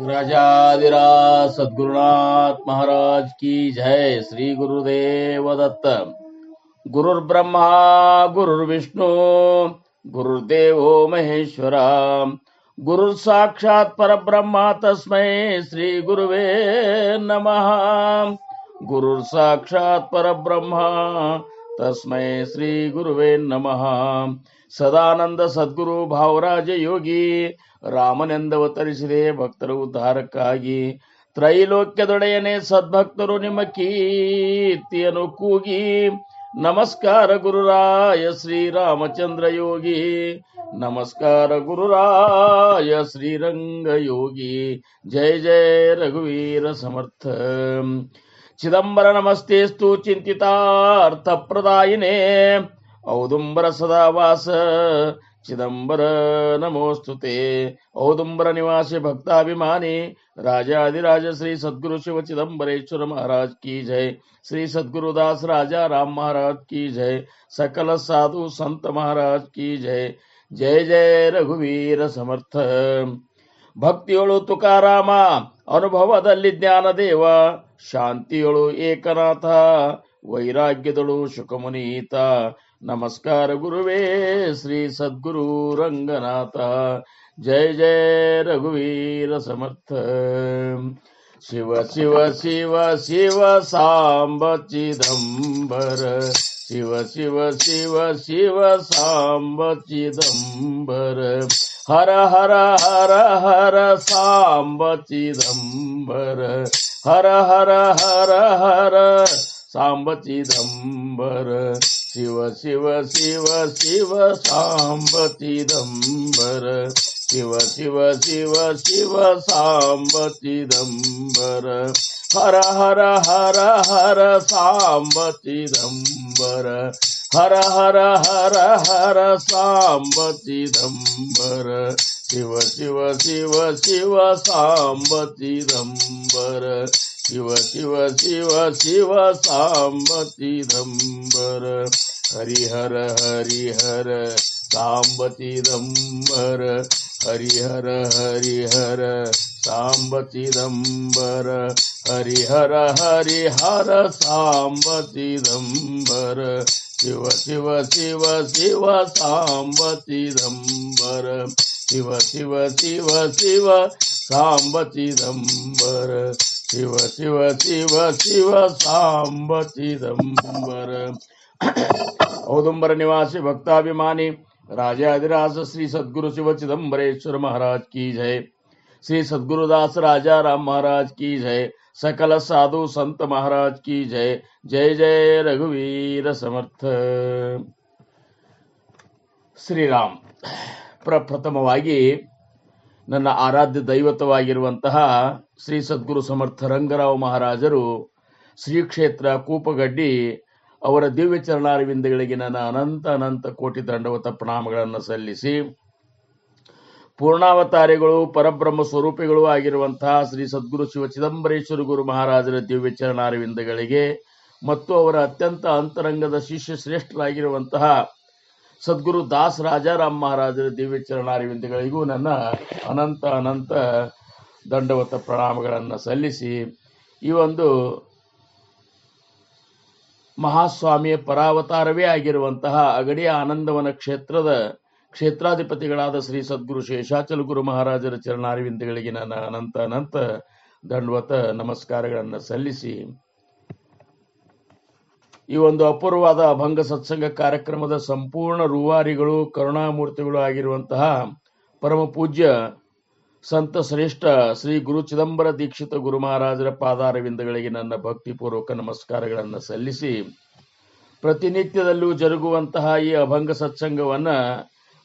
राजाधिराज सद्गुरुनाथ महाराज की जय। श्री गुरुदेव दत्त। गुरुर्ब्रह्मा गुरुर्विष्णु गुरुर्देवो महेश्वरा गुरुर्साक्षात् परब्रह्मा तस्मै श्री गुरुवे नमः। गुरुर्साक्षात् परब्रह्मा तस्मै श्री गुरुवे नमः। ಸದಾನಂದ ಸದ್ಗುರು ಭಾವರಾಜ ಯೋಗಿ ರಾಮನೆಂದವತರಿಸಿದೆ ಭಕ್ತರ ಉದ್ಧಾರಕ್ಕಾಗಿ. ತ್ರೈಲೋಕ್ಯದೊಡೆಯನೆ ಸದ್ಭಕ್ತರು ನಿಮ್ಮ ಕೀರ್ತಿಯನ್ನು ಕೂಗಿ. ನಮಸ್ಕಾರ ಗುರುರಾಯ ಶ್ರೀರಾಮಚಂದ್ರ ಯೋಗಿ, ನಮಸ್ಕಾರ ಗುರುರಾಯ ಶ್ರೀರಂಗ ಯೋಗಿ. ಜಯ ಜಯ ರಘುವೀರ ಸಮರ್ಥ. ಚಿದಂಬರ ನಮಸ್ತೆಸ್ತು ಚಿಂತಿತಾರ್ಥ ಪ್ರದಾಯಿನೇ ಔದುಂಬರ ಸದಾವಾಸ ಚಿದಂಬರ ನಮೋಸ್ತುತೆ. ಔದುಂಬರ ನಿವಾಸಿ ಭಕ್ತಾಭಿಮಾನಿ ರಾಜಾಧಿರಾಜ ಶ್ರೀ ಸದ್ಗುರು ಶಿವ ಚಿದಂಬರೇಶ್ವರ महाराज की जय। श्री सद्गुरुदास राजा राम महाराज की जय। सकल साधु संत महाराज की जय। जय जय रघुवीर समर्थ। ಭಕ್ತಿಯೊಳು ತುಕಾರಾಮ, ಅನುಭವದಲ್ಲಿ ಜ್ಞಾನದೇವ, ಶಾಂತಿಯೊಳು ಏಕನಾಥ, ವೈರಾಗ್ಯದಳು ಶುಕಮುನೀತ. ನಮಸ್ಕಾರ ಗುರುವೇ ಶ್ರೀ ಸದ್ಗುರು ರಂಗನಾಥ. ಜಯ ಜಯ ರಘುವೀರ ಸಮರ್ಥ. ಶಿವ ಶಿವ ಶಿವ ಶಿವ ಸಾಂಬ ಚಿದಂಬರ, ಶಿವ ಶಿವ ಶಿವ ಶಿವ ಸಾಂಬ ಚಿದಂಬರ. ಹರ ಹರ ಹರ ಹರ ಸಾಂಬ ಚಿದಂಬರ, ಹರ ಹರ ಹರ ಹರ ಸಾಂಬ ಚಿದಂಬರ. ಶಿವ ಶಿವ ಶಿವ ಶಿವ ಸಾಂಬ ಚಿದಂಬರ, ಶಿವ ಶಿವ ಶಿವ ಶಿವ ಸಾಂಬ ಚಿದಂಬರ. ಹರ ಹರ ಹರ ಹರ ಸಾಂಬ ಚಿದಂಬರ, ಹರ ಹರ ಹರ ಹರ ಸಾಂಬ ಚಿದಂಬರ. ಶಿವ ಶಿವ ಶಿವ ಶಿವ ಸಾಂಬ ಚಿದಂಬರ, ಶಿವ ಶಿವ ಶಿವ ಶಿವ ಸಾಂಬ ಚಿದಂಬರ. ಹರಿಹರ ಹರಿಹರ ಸಾಂಬ ಚಿದಂಬರ, ಹರಿಹರ ಹರಿಹರ ಸಾಂಬ ಚಿದಂಬರ. ಹರಿಹರ ಹರಿಹರ ಸಾಂಬ ಚಿದಂಬರ, ಶಿವ ಶಿವ ಶಿವ ಶಿವ ಸಾಂಬ ಚಿದಂಬರ. ಶಿವ ಶಿವ ಶಿವ ಶಿವ ಸಾಂಬ ಚಿದಂಬರ, ಶಿವ ಶಿವ ಶಿವ ಶಿವ ಸಾಂಬ ಚಿದಂಬರ. ಔದುಂಬರ ನಿವಾಸಿ ಭಕ್ತಾಭಿಮಾನಿ राजाधिराज श्री सद्गुरु शिव चिदंबरेश्वर महाराज की जय। श्री सद्गुरुदास राजा राम महाराज की जय। सकल साधु संत महाराज की जय। जय जय रघुवीर समर्थ। ಶ್ರೀರಾಮ್. ಪ್ರಪ್ರಥಮವಾಗಿ ನನ್ನ ಆರಾಧ್ಯ ದೈವತವಾಗಿರುವಂತಹ ಶ್ರೀ ಸದ್ಗುರು ಸಮರ್ಥ ರಂಗರಾವ್ ಮಹಾರಾಜರು ಶ್ರೀ ಕ್ಷೇತ್ರ ಕೂಪಗಡ್ಡಿ ಅವರ ದಿವ್ಯ ಚರಣಾರವಿಂದಗಳಿಗೆ ನನ್ನ ಅನಂತ ಅನಂತ ಕೋಟಿ ದಂಡವತ ಪ್ರಣಾಮಗಳನ್ನು ಸಲ್ಲಿಸಿ, ಪೂರ್ಣಾವತಾರಿಗಳು ಪರಬ್ರಹ್ಮ ಸ್ವರೂಪಿಗಳು ಆಗಿರುವಂತಹ ಶ್ರೀ ಸದ್ಗುರು ಶಿವ ಚಿದಂಬರೇಶ್ವರ ಗುರು ಮಹಾರಾಜರ ದಿವ್ಯ ಚರಣಾರವಿಂದಗಳಿಗೆ ಮತ್ತು ಅವರ ಅತ್ಯಂತ ಅಂತರಂಗದ ಶಿಷ್ಯ ಶ್ರೇಷ್ಠರಾಗಿರುವಂತಹ ಸದ್ಗುರು ದಾಸ್ ರಾಜಾರಾಮ್ ಮಹಾರಾಜರ ದಿವ್ಯ ಚರಣಾರವಿಂದಗಳಿಗೂ ನನ್ನ ಅನಂತ ಅನಂತ ದಂಡವತ ಪ್ರಣಾಮಗಳನ್ನು ಸಲ್ಲಿಸಿ, ಈ ಒಂದು ಮಹಾಸ್ವಾಮಿಯ ಪರಾವತಾರವೇ ಆಗಿರುವಂತಹ ಅಗಡಿಯ ಆನಂದವನ ಕ್ಷೇತ್ರದ ಕ್ಷೇತ್ರಾಧಿಪತಿಗಳಾದ ಶ್ರೀ ಸದ್ಗುರು ಶೇಷಾಚಲ ಗುರು ಮಹಾರಾಜರ ಚರಣಾರವಿಂದಗಳಿಗೆ ನನ್ನ ಅನಂತ ಅನಂತ ದಂಡವತ ನಮಸ್ಕಾರಗಳನ್ನು ಸಲ್ಲಿಸಿ, ಈ ಒಂದು ಅಪೂರ್ವವಾದ ಅಭಂಗ ಸತ್ಸಂಗ ಕಾರ್ಯಕ್ರಮದ ಸಂಪೂರ್ಣ ರೂವಾರಿಗಳು ಕರುಣಾಮೂರ್ತಿಗಳು ಆಗಿರುವಂತಹ ಪರಮ ಪೂಜ್ಯ ಸಂತ ಶ್ರೇಷ್ಠ ಶ್ರೀ ಗುರು ಚಿದಂಬರ ದೀಕ್ಷಿತ ಗುರು ಮಹಾರಾಜರ ಪಾದಾರವಿಂದಗಳಿಗೆ ನನ್ನ ಭಕ್ತಿಪೂರ್ವಕ ನಮಸ್ಕಾರಗಳನ್ನು ಸಲ್ಲಿಸಿ, ಪ್ರತಿನಿತ್ಯದಲ್ಲೂ ಜರುಗುವಂತಹ ಈ ಅಭಂಗ ಸತ್ಸಂಗವನ್ನ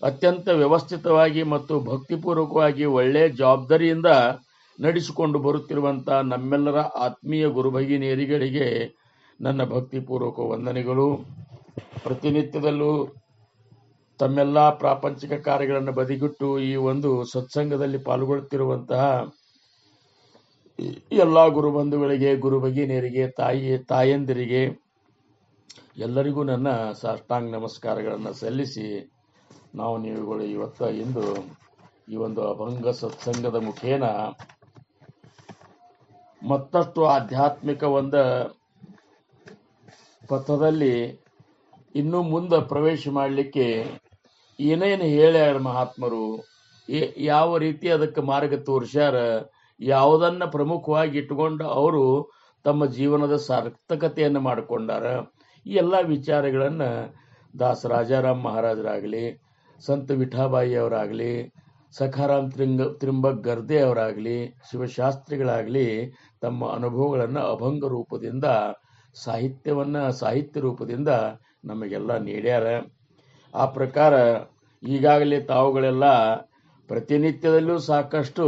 ಅತ್ಯಂತ ವ್ಯವಸ್ಥಿತವಾಗಿ ಮತ್ತು ಭಕ್ತಿಪೂರ್ವಕವಾಗಿ ಒಳ್ಳೆಯ ಜವಾಬ್ದಾರಿಯಿಂದ ನಡೆಸಿಕೊಂಡು ಬರುತ್ತಿರುವಂತಹ ನಮ್ಮೆಲ್ಲರ ಆತ್ಮೀಯ ಗುರುಭಗಿನಿಯರಿಗೆ ನನ್ನ ಭಕ್ತಿಪೂರ್ವಕ ವಂದನೆಗಳು. ಪ್ರತಿನಿತ್ಯದಲ್ಲೂ ತಮ್ಮೆಲ್ಲ ಪ್ರಾಪಂಚಿಕ ಕಾರ್ಯಗಳನ್ನು ಬದಿಗಿಟ್ಟು ಈ ಒಂದು ಸತ್ಸಂಗದಲ್ಲಿ ಪಾಲ್ಗೊಳ್ಳುತ್ತಿರುವಂತಹ ಎಲ್ಲ ಗುರುಬಂಧುಗಳಿಗೆ, ಗುರು ಭಗಿನಿಯರಿಗೆ, ತಾಯಂದಿರಿಗೆ ಎಲ್ಲರಿಗೂ ನನ್ನ ಸಾಷ್ಟಾಂಗ ನಮಸ್ಕಾರಗಳನ್ನು ಸಲ್ಲಿಸಿ, ನೀವುಗಳು ಇಂದು ಈ ಒಂದು ಅಭಂಗ ಸತ್ಸಂಗದ ಮುಖೇನ ಮತ್ತಷ್ಟು ಆಧ್ಯಾತ್ಮಿಕ ಪಥದಲ್ಲಿ ಇನ್ನು ಮುಂದೆ ಪ್ರವೇಶ ಮಾಡಲಿಕ್ಕೆ ಏನೇನು ಹೇಳ್ಯಾರ ಮಹಾತ್ಮರು, ಯಾವ ರೀತಿ ಅದಕ್ಕೆ ಮಾರ್ಗ ತೋರಿಸ್ಯಾರ, ಯಾವುದನ್ನ ಪ್ರಮುಖವಾಗಿ ಇಟ್ಟುಕೊಂಡು ಅವರು ತಮ್ಮ ಜೀವನದ ಸಾರ್ಥಕತೆಯನ್ನು ಮಾಡಿಕೊಂಡಾರ, ಈ ಎಲ್ಲ ವಿಚಾರಗಳನ್ನು ದಾಸರಾಜಾರಾಮ್ ಮಹಾರಾಜರಾಗಲಿ, ಸಂತ ವಿಠಾಬಾಯಿ ಅವರಾಗಲಿ, ಸಖಾರಾಮ್ ತ್ರಿಂಬಕ್ ಗರ್ದೆ ಅವರಾಗಲಿ, ಶಿವಶಾಸ್ತ್ರಿಗಳಾಗಲಿ ತಮ್ಮ ಅನುಭವಗಳನ್ನು ಅಭಂಗ ರೂಪದಿಂದ ಸಾಹಿತ್ಯ ರೂಪದಿಂದ ನಮಗೆಲ್ಲ ನೀಡ್ಯಾರ. ಆ ಪ್ರಕಾರ ಈಗಾಗಲೇ ತಾವುಗಳೆಲ್ಲ ಪ್ರತಿನಿತ್ಯದಲ್ಲೂ ಸಾಕಷ್ಟು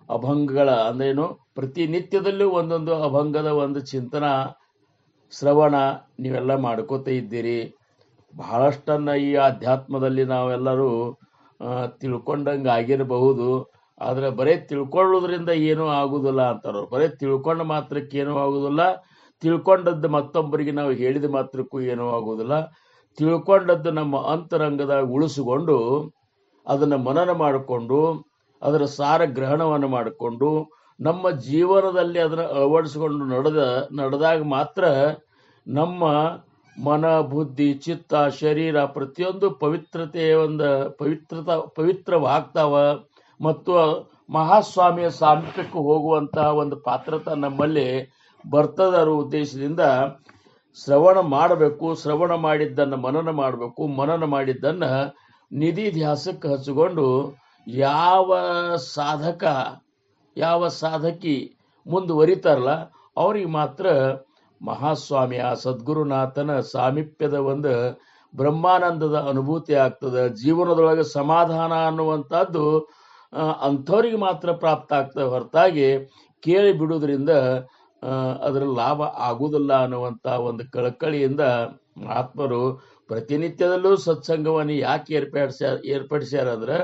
ಅಭಂಗಗಳ ಅಂದ್ರೇನು, ಪ್ರತಿನಿತ್ಯದಲ್ಲೂ ಒಂದೊಂದು ಅಭಂಗದ ಒಂದು ಚಿಂತನ ಶ್ರವಣ ನೀವೆಲ್ಲ ಮಾಡ್ಕೋತ ಇದ್ದೀರಿ. ಬಹಳಷ್ಟನ್ನ ಈ ಅಧ್ಯಾತ್ಮದಲ್ಲಿ ನಾವೆಲ್ಲರೂ ತಿಳ್ಕೊಂಡಂಗೆ ಆಗಿರಬಹುದು. ಆದರೆ ಬರೀ ತಿಳ್ಕೊಳ್ಳೋದ್ರಿಂದ ಏನೂ ಆಗುದಿಲ್ಲ ಅಂತಾರ. ಬರೀ ತಿಳ್ಕೊಂಡ ಮಾತ್ರಕ್ಕೆ ಏನೂ ಆಗುದಿಲ್ಲ, ತಿಳ್ಕೊಂಡದ್ದು ಮತ್ತೊಬ್ಬರಿಗೆ ನಾವು ಹೇಳಿದ ಮಾತ್ರಕ್ಕೂ ಏನೂ ಆಗುವುದಿಲ್ಲ. ತಿಳ್ಕೊಂಡದ್ದು ನಮ್ಮ ಅಂತರಂಗದಾಗ ಉಳಿಸಿಕೊಂಡು ಅದನ್ನು ಮನನ ಮಾಡಿಕೊಂಡು ಅದರ ಸಾರ ಗ್ರಹಣವನ್ನು ಮಾಡಿಕೊಂಡು ನಮ್ಮ ಜೀವನದಲ್ಲಿ ಅದನ್ನು ಅಳವಡಿಸಿಕೊಂಡು ನಡೆದಾಗ ಮಾತ್ರ ನಮ್ಮ ಮನ, ಬುದ್ಧಿ, ಚಿತ್ತ, ಶರೀರ ಪ್ರತಿಯೊಂದು ಪವಿತ್ರವಾಗ್ತಾವ. ಮತ್ತು ಮಹಾಸ್ವಾಮಿಯ ಸಾಮೀಪ್ಯಕ್ಕೆ ಹೋಗುವಂತಹ ಒಂದು ಪಾತ್ರತೆ ನಮ್ಮಲ್ಲಿ ಬರ್ತದ ಉದ್ದೇಶದಿಂದ ಶ್ರವಣ ಮಾಡಬೇಕು. ಶ್ರವಣ ಮಾಡಿದ್ದನ್ನು ಮನನ ಮಾಡಬೇಕು. ಮನನ ಮಾಡಿದ್ದನ್ನು ನಿಧಿ ಧ್ಯಾಸಕ್ಕೆ ಹಚ್ಚಿಕೊಂಡು ಯಾವ ಸಾಧಕಿ ಮುಂದುವರಿತಾರಲ್ಲ ಅವ್ರಿಗೆ ಮಾತ್ರ ಮಹಾಸ್ವಾಮಿಯ ಸದ್ಗುರುನಾಥನ ಸಾಮೀಪ್ಯದ ಒಂದು ಬ್ರಹ್ಮಾನಂದದ ಅನುಭೂತಿ ಆಗ್ತದೆ. ಜೀವನದೊಳಗೆ ಸಮಾಧಾನ ಅನ್ನುವಂಥದ್ದು ಅಂಥವ್ರಿಗೆ ಮಾತ್ರ ಪ್ರಾಪ್ತ ಆಗ್ತದೆ ಹೊರತಾಗಿ ಕೇಳಿ ಬಿಡುವುದರಿಂದ ಅದರ ಲಾಭ ಆಗುವುದಿಲ್ಲ ಅನ್ನುವಂಥ ಒಂದು ಕಳಕಳಿಯಿಂದ ಮಹಾತ್ಮರು ಪ್ರತಿನಿತ್ಯದಲ್ಲೂ ಸತ್ಸಂಗವನ್ನು ಯಾಕೆ ಏರ್ಪಡಿಸ್ಯಾರ ಅಂದ್ರೆ,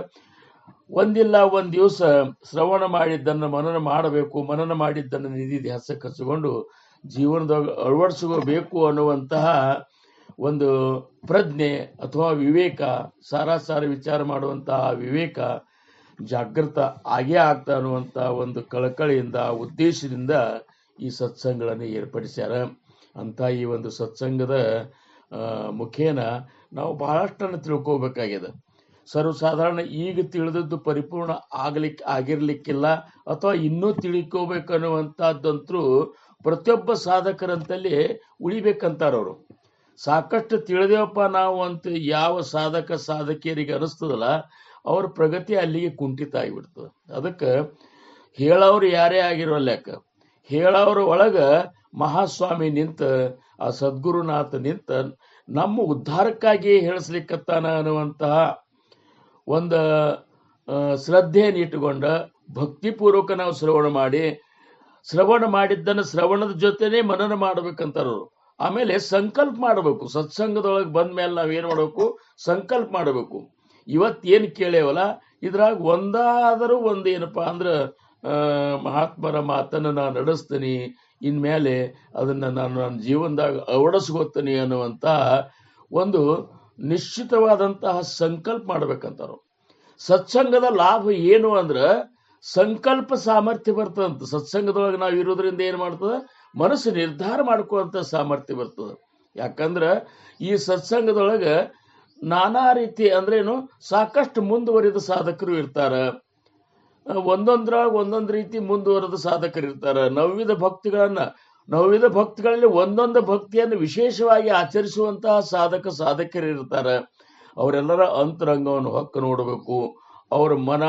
ಒಂದಿಲ್ಲ ಒಂದು ದಿವಸ ಶ್ರವಣ ಮಾಡಿದ್ದನ್ನು ಮನನ ಮಾಡಬೇಕು. ಮನನ ಮಾಡಿದ್ದನ್ನು ನಿಧಿ ಧ್ಯಾಸಕ್ಕೆ ಹಚ್ಚಿಕೊಂಡು ಜೀವನದಾಗ ಅಳವಡಿಸಿಕೋಬೇಕು ಅನ್ನುವಂತಹ ಒಂದು ಪ್ರಜ್ಞೆ ಅಥವಾ ವಿವೇಕ, ಸಾರಾಸಾರ ವಿಚಾರ ಮಾಡುವಂತಹ ವಿವೇಕ ಜಾಗೃತ ಆಗೇ ಆಗ್ತಾ ಅನ್ನುವಂಥ ಒಂದು ಕಳಕಳಿಯಿಂದ, ಉದ್ದೇಶದಿಂದ ಈ ಸತ್ಸಂಗಗಳನ್ನು ಏರ್ಪಡಿಸ್ಯಾರ. ಅಂತ ಈ ಒಂದು ಸತ್ಸಂಗದ ಮುಖೇನ ನಾವು ಬಹಳಷ್ಟನ್ನು ತಿಳ್ಕೋಬೇಕಾಗಿದೆ. ಸರ್ವಸಾಧಾರಣ ಈಗ ತಿಳಿದದ್ದು ಪರಿಪೂರ್ಣ ಆಗಿರ್ಲಿಕ್ಕಿಲ್ಲ, ಅಥವಾ ಇನ್ನೂ ತಿಳ್ಕೋಬೇಕನ್ನುವಂಥದ್ದಂತರೂ ಪ್ರತಿಯೊಬ್ಬ ಸಾಧಕರಂತಲ್ಲಿ ಉಳಿಬೇಕಂತಾರವರು. ಸಾಕಷ್ಟು ತಿಳಿದೇವಪ್ಪ ನಾವು ಅಂತ ಯಾವ ಸಾಧಕಿಯರಿಗೆ ಅನಿಸ್ತದಲ್ಲ, ಅವ್ರ ಪ್ರಗತಿ ಅಲ್ಲಿಗೆ ಕುಂಠಿತ ಆಗಿಬಿಡ್ತದೆ. ಅದಕ್ಕೆ ಹೇಳೋರು ಯಾರೇ ಆಗಿರೋಲ್ಯಾಕ, ಹೇಳೋರ ಒಳಗೆ ಮಹಾಸ್ವಾಮಿ ನಿಂತ, ಆ ಸದ್ಗುರುನಾಥ ನಿಂತ ನಮ್ಮ ಉದ್ಧಾರಕ್ಕಾಗಿಯೇ ಹೇಳಿಸ್ಲಿಕ್ಕತ್ತಾನ ಅನ್ನುವಂತಹ ಒಂದು ಶ್ರದ್ಧೆಯನ್ನು ಇಟ್ಟುಕೊಂಡ ಭಕ್ತಿಪೂರ್ವಕ ನಾವು ಶ್ರವಣ ಮಾಡಿದ್ದನ್ನು ಶ್ರವಣದ ಜೊತೆನೆ ಮನನ ಮಾಡ್ಬೇಕಂತಾರವರು. ಆಮೇಲೆ ಸಂಕಲ್ಪ ಮಾಡಬೇಕು. ಸತ್ಸಂಗದೊಳಗೆ ಬಂದ ಮೇಲೆ ನಾವೇನು ಮಾಡಬೇಕು? ಸಂಕಲ್ಪ ಮಾಡಬೇಕು. ಇವತ್ತೇನು ಕೇಳೇವಲ್ಲ ಇದ್ರಾಗ ಒಂದಾದರೂ ಒಂದು ಏನಪ್ಪ ಅಂದ್ರೆ ಮಹಾತ್ಮರ ಮಾತನ್ನು ನಾನು ನಡೆಸ್ತೀನಿ, ಇನ್ಮೇಲೆ ಅದನ್ನು ನಾನು ನನ್ನ ಜೀವನದಾಗ ಅಳವಡಿಸ್ಕೋತೀನಿ ಅನ್ನುವಂಥ ಒಂದು ನಿಶ್ಚಿತವಾದಂತಹ ಸಂಕಲ್ಪ ಮಾಡ್ಬೇಕಂತಾರು. ಸತ್ಸಂಗದ ಲಾಭ ಏನು ಅಂದ್ರೆ ಸಂಕಲ್ಪ ಸಾಮರ್ಥ್ಯ ಬರ್ತದಂತ. ಸತ್ಸಂಗದೊಳಗೆ ನಾವು ಇರೋದ್ರಿಂದ ಏನು ಮಾಡ್ತದೆ? ಮನಸ್ಸು ನಿರ್ಧಾರ ಮಾಡ್ಕೊಳ್ಳುವಂಥ ಸಾಮರ್ಥ್ಯ ಬರ್ತದೆ. ಯಾಕಂದ್ರೆ ಈ ಸತ್ಸಂಗದೊಳಗೆ ನಾನಾ ರೀತಿ ಅಂದ್ರೇನು ಸಾಕಷ್ಟು ಮುಂದುವರಿದ ಸಾಧಕರು ಇರ್ತಾರೆ. ಒಂದೊಂದ್ರೊಳಗೆ ಒಂದೊಂದು ರೀತಿ ಮುಂದುವರೆದ ಸಾಧಕರು ಇರ್ತಾರೆ. ನವವಿಧ ಭಕ್ತಿಗಳಲ್ಲಿ ಒಂದೊಂದು ಭಕ್ತಿಯನ್ನು ವಿಶೇಷವಾಗಿ ಆಚರಿಸುವಂತಹ ಸಾಧಕರು ಇರ್ತಾರೆ. ಅವರೆಲ್ಲರ ಅಂತರಂಗವನ್ನು ಹೊಕ್ಕ ನೋಡಬೇಕು. ಅವ್ರ ಮನ,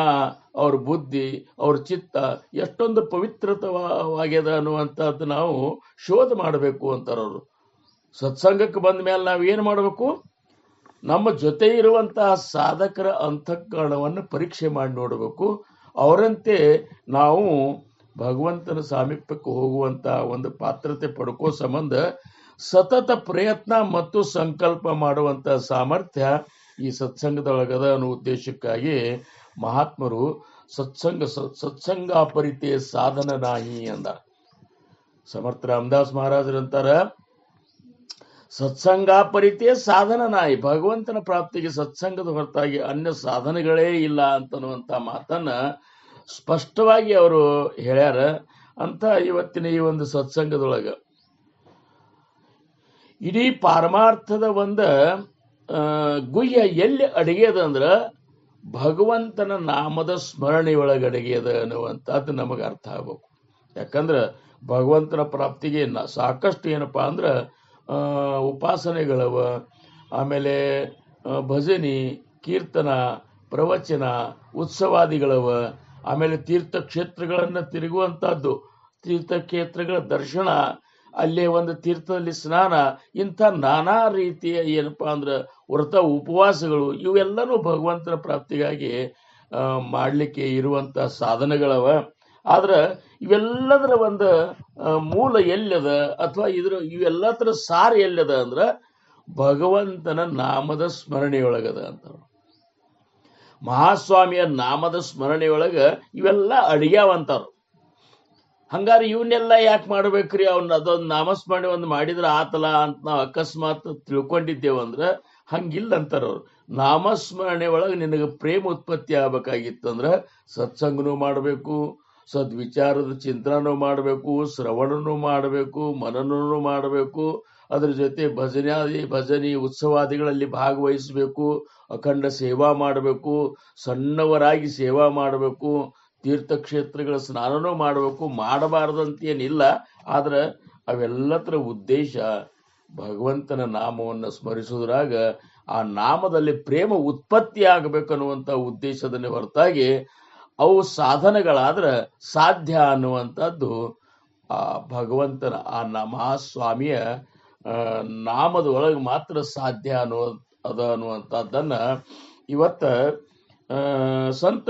ಅವ್ರ ಬುದ್ಧಿ, ಅವ್ರ ಚಿತ್ತ ಎಷ್ಟೊಂದು ಪವಿತ್ರತವಾಗ್ಯದ ಅನ್ನುವಂಥದ್ದು ನಾವು ಶೋಧ ಮಾಡಬೇಕು ಅಂತಾರವರು. ಸತ್ಸಂಗಕ್ಕೆ ಬಂದ ಮೇಲೆ ನಾವು ಏನು ಮಾಡಬೇಕು? ನಮ್ಮ ಜೊತೆ ಇರುವಂತಹ ಸಾಧಕರ ಅಂತಃಕರಣವನ್ನು ಪರೀಕ್ಷೆ ಮಾಡಿ ನೋಡಬೇಕು. ಅವರಂತೆ ನಾವು ಭಗವಂತನ ಸಾಮೀಪ್ಯಕ್ಕೆ ಹೋಗುವಂತ ಒಂದು ಪಾತ್ರತೆ ಪಡ್ಕೋ ಸಂಬಂಧ ಸತತ ಪ್ರಯತ್ನ ಮತ್ತು ಸಂಕಲ್ಪ ಮಾಡುವಂತ ಸಾಮರ್ಥ್ಯ ಈ ಸತ್ಸಂಗದೊಳಗದ ಅನ್ನೋ ಉದ್ದೇಶಕ್ಕಾಗಿ ಮಹಾತ್ಮರು ಸತ್ಸಂಗಾಪರಿತೆ ಸಾಧನ ನಾಯಿ ಅಂದಾರ. ಸಮರ್ಥ ರಾಮದಾಸ್ ಮಹಾರಾಜರಂತಾರ, ಸತ್ಸಂಗಾಪರಿತೆ ಸಾಧನ ನಾಯಿ, ಭಗವಂತನ ಪ್ರಾಪ್ತಿಗೆ ಸತ್ಸಂಗದ ಹೊರತಾಗಿ ಅನ್ಯ ಸಾಧನೆಗಳೇ ಇಲ್ಲ ಅಂತನ್ನುವಂತ ಮಾತನ್ನ ಸ್ಪಷ್ಟವಾಗಿ ಅವರು ಹೇಳ್ಯಾರ. ಅಂತ ಇವತ್ತಿನ ಈ ಒಂದು ಸತ್ಸಂಗದೊಳಗ ಇಡೀ ಪಾರಮಾರ್ಥದ ಒಂದು ಗುಹ್ಯ ಎಲ್ಲಿ ಅಡಗ್ಯದ ಅಂದ್ರ ಭಗವಂತನ ನಾಮದ ಸ್ಮರಣೆಯೊಳಗೆ ಅಡಗ್ಯದ ಅನ್ನುವಂಥದ್ದು ನಮಗೆ ಅರ್ಥ ಆಗ್ಬೇಕು. ಯಾಕಂದ್ರೆ ಭಗವಂತನ ಪ್ರಾಪ್ತಿಗೆ ಸಾಕಷ್ಟು ಏನಪ್ಪಾ ಅಂದ್ರ ಉಪಾಸನೆಗಳವ, ಆಮೇಲೆ ಭಜನಿ, ಕೀರ್ತನ, ಪ್ರವಚನ, ಉತ್ಸವಾದಿಗಳವ, ಆಮೇಲೆ ತೀರ್ಥಕ್ಷೇತ್ರಗಳನ್ನು ತಿರುಗುವಂಥದ್ದು, ತೀರ್ಥಕ್ಷೇತ್ರಗಳ ದರ್ಶನ, ಅಲ್ಲೇ ಒಂದು ತೀರ್ಥದಲ್ಲಿ ಸ್ನಾನ, ಇಂಥ ನಾನಾ ರೀತಿಯ ಏನಪ್ಪಾ ಅಂದ್ರೆ ವ್ರತ ಉಪವಾಸಗಳು ಇವೆಲ್ಲನೂ ಭಗವಂತನ ಪ್ರಾಪ್ತಿಗಾಗಿ ಮಾಡಲಿಕ್ಕೆ ಇರುವಂಥ ಸಾಧನಗಳವ. ಆದ್ರೆ ಇವೆಲ್ಲದರ ಒಂದು ಮೂಲ ಎಲ್ಲದ ಅಥವಾ ಇವೆಲ್ಲದರ ಸಾರ ಎಲ್ಲದ ಅಂದ್ರೆ ಭಗವಂತನ ನಾಮದ ಸ್ಮರಣೆಯೊಳಗದ ಅಂತ. ಮಹಾಸ್ವಾಮಿಯ ನಾಮದ ಸ್ಮರಣೆಯೊಳಗ ಇವೆಲ್ಲ ಅಡಿಗ್ಯಾವಂತಾರು. ಹಂಗಾರೆ ಇವನ್ನೆಲ್ಲ ಯಾಕೆ ಮಾಡ್ಬೇಕ್ರಿ, ಅವ್ನ ಅದೊಂದು ನಾಮಸ್ಮರಣೆ ಒಂದು ಮಾಡಿದ್ರೆ ಆತಲ್ಲ ಅಂತ ನಾವು ಅಕಸ್ಮಾತ್ ತಿಳ್ಕೊಂಡಿದ್ದೇವಂದ್ರೆ ಹಂಗಿಲ್ಲ ಅಂತಾರ ಅವ್ರು. ನಾಮಸ್ಮರಣೆ ಒಳಗೆ ನಿನಗೆ ಪ್ರೇಮ ಉತ್ಪತ್ತಿ ಆಗ್ಬೇಕಾಗಿತ್ತಂದ್ರೆ ಸತ್ಸಂಗನೂ ಮಾಡಬೇಕು, ಸದ್ವಿಚಾರದ ಚಿಂತನೂ ಮಾಡಬೇಕು, ಶ್ರವಣನೂ ಮಾಡಬೇಕು, ಮನನೂ ಮಾಡಬೇಕು, ಅದ್ರ ಜೊತೆ ಭಜನಿ ಉತ್ಸವಾದಿಗಳಲ್ಲಿ ಭಾಗವಹಿಸಬೇಕು, ಅಖಂಡ ಸೇವಾ ಮಾಡಬೇಕು, ಸಣ್ಣವರಾಗಿ ಸೇವಾ ಮಾಡಬೇಕು, ತೀರ್ಥಕ್ಷೇತ್ರಗಳ ಸ್ನಾನನೂ ಮಾಡಬೇಕು. ಮಾಡಬಾರದಂತೇನಿಲ್ಲ, ಆದ್ರೆ ಅವೆಲ್ಲದರ ಉದ್ದೇಶ ಭಗವಂತನ ನಾಮವನ್ನು ಸ್ಮರಿಸುವುದ್ರಾಗ ಆ ನಾಮದಲ್ಲಿ ಪ್ರೇಮ ಉತ್ಪತ್ತಿ ಆಗಬೇಕನ್ನುವಂಥ ಉದ್ದೇಶದಲ್ಲಿ ಹೊರತಾಗಿ ಅವು ಸಾಧನಗಳಾದ್ರೆ ಸಾಧ್ಯ ಅನ್ನುವಂಥದ್ದು ಆ ಭಗವಂತನ ಆ ಮಹಾಸ್ವಾಮಿಯ ನಾಮದ ಒಳಗೆ ಮಾತ್ರ ಸಾಧ್ಯ ಅನ್ನುವಂಥದ್ದನ್ನ ಇವತ್ತ ಸಂತ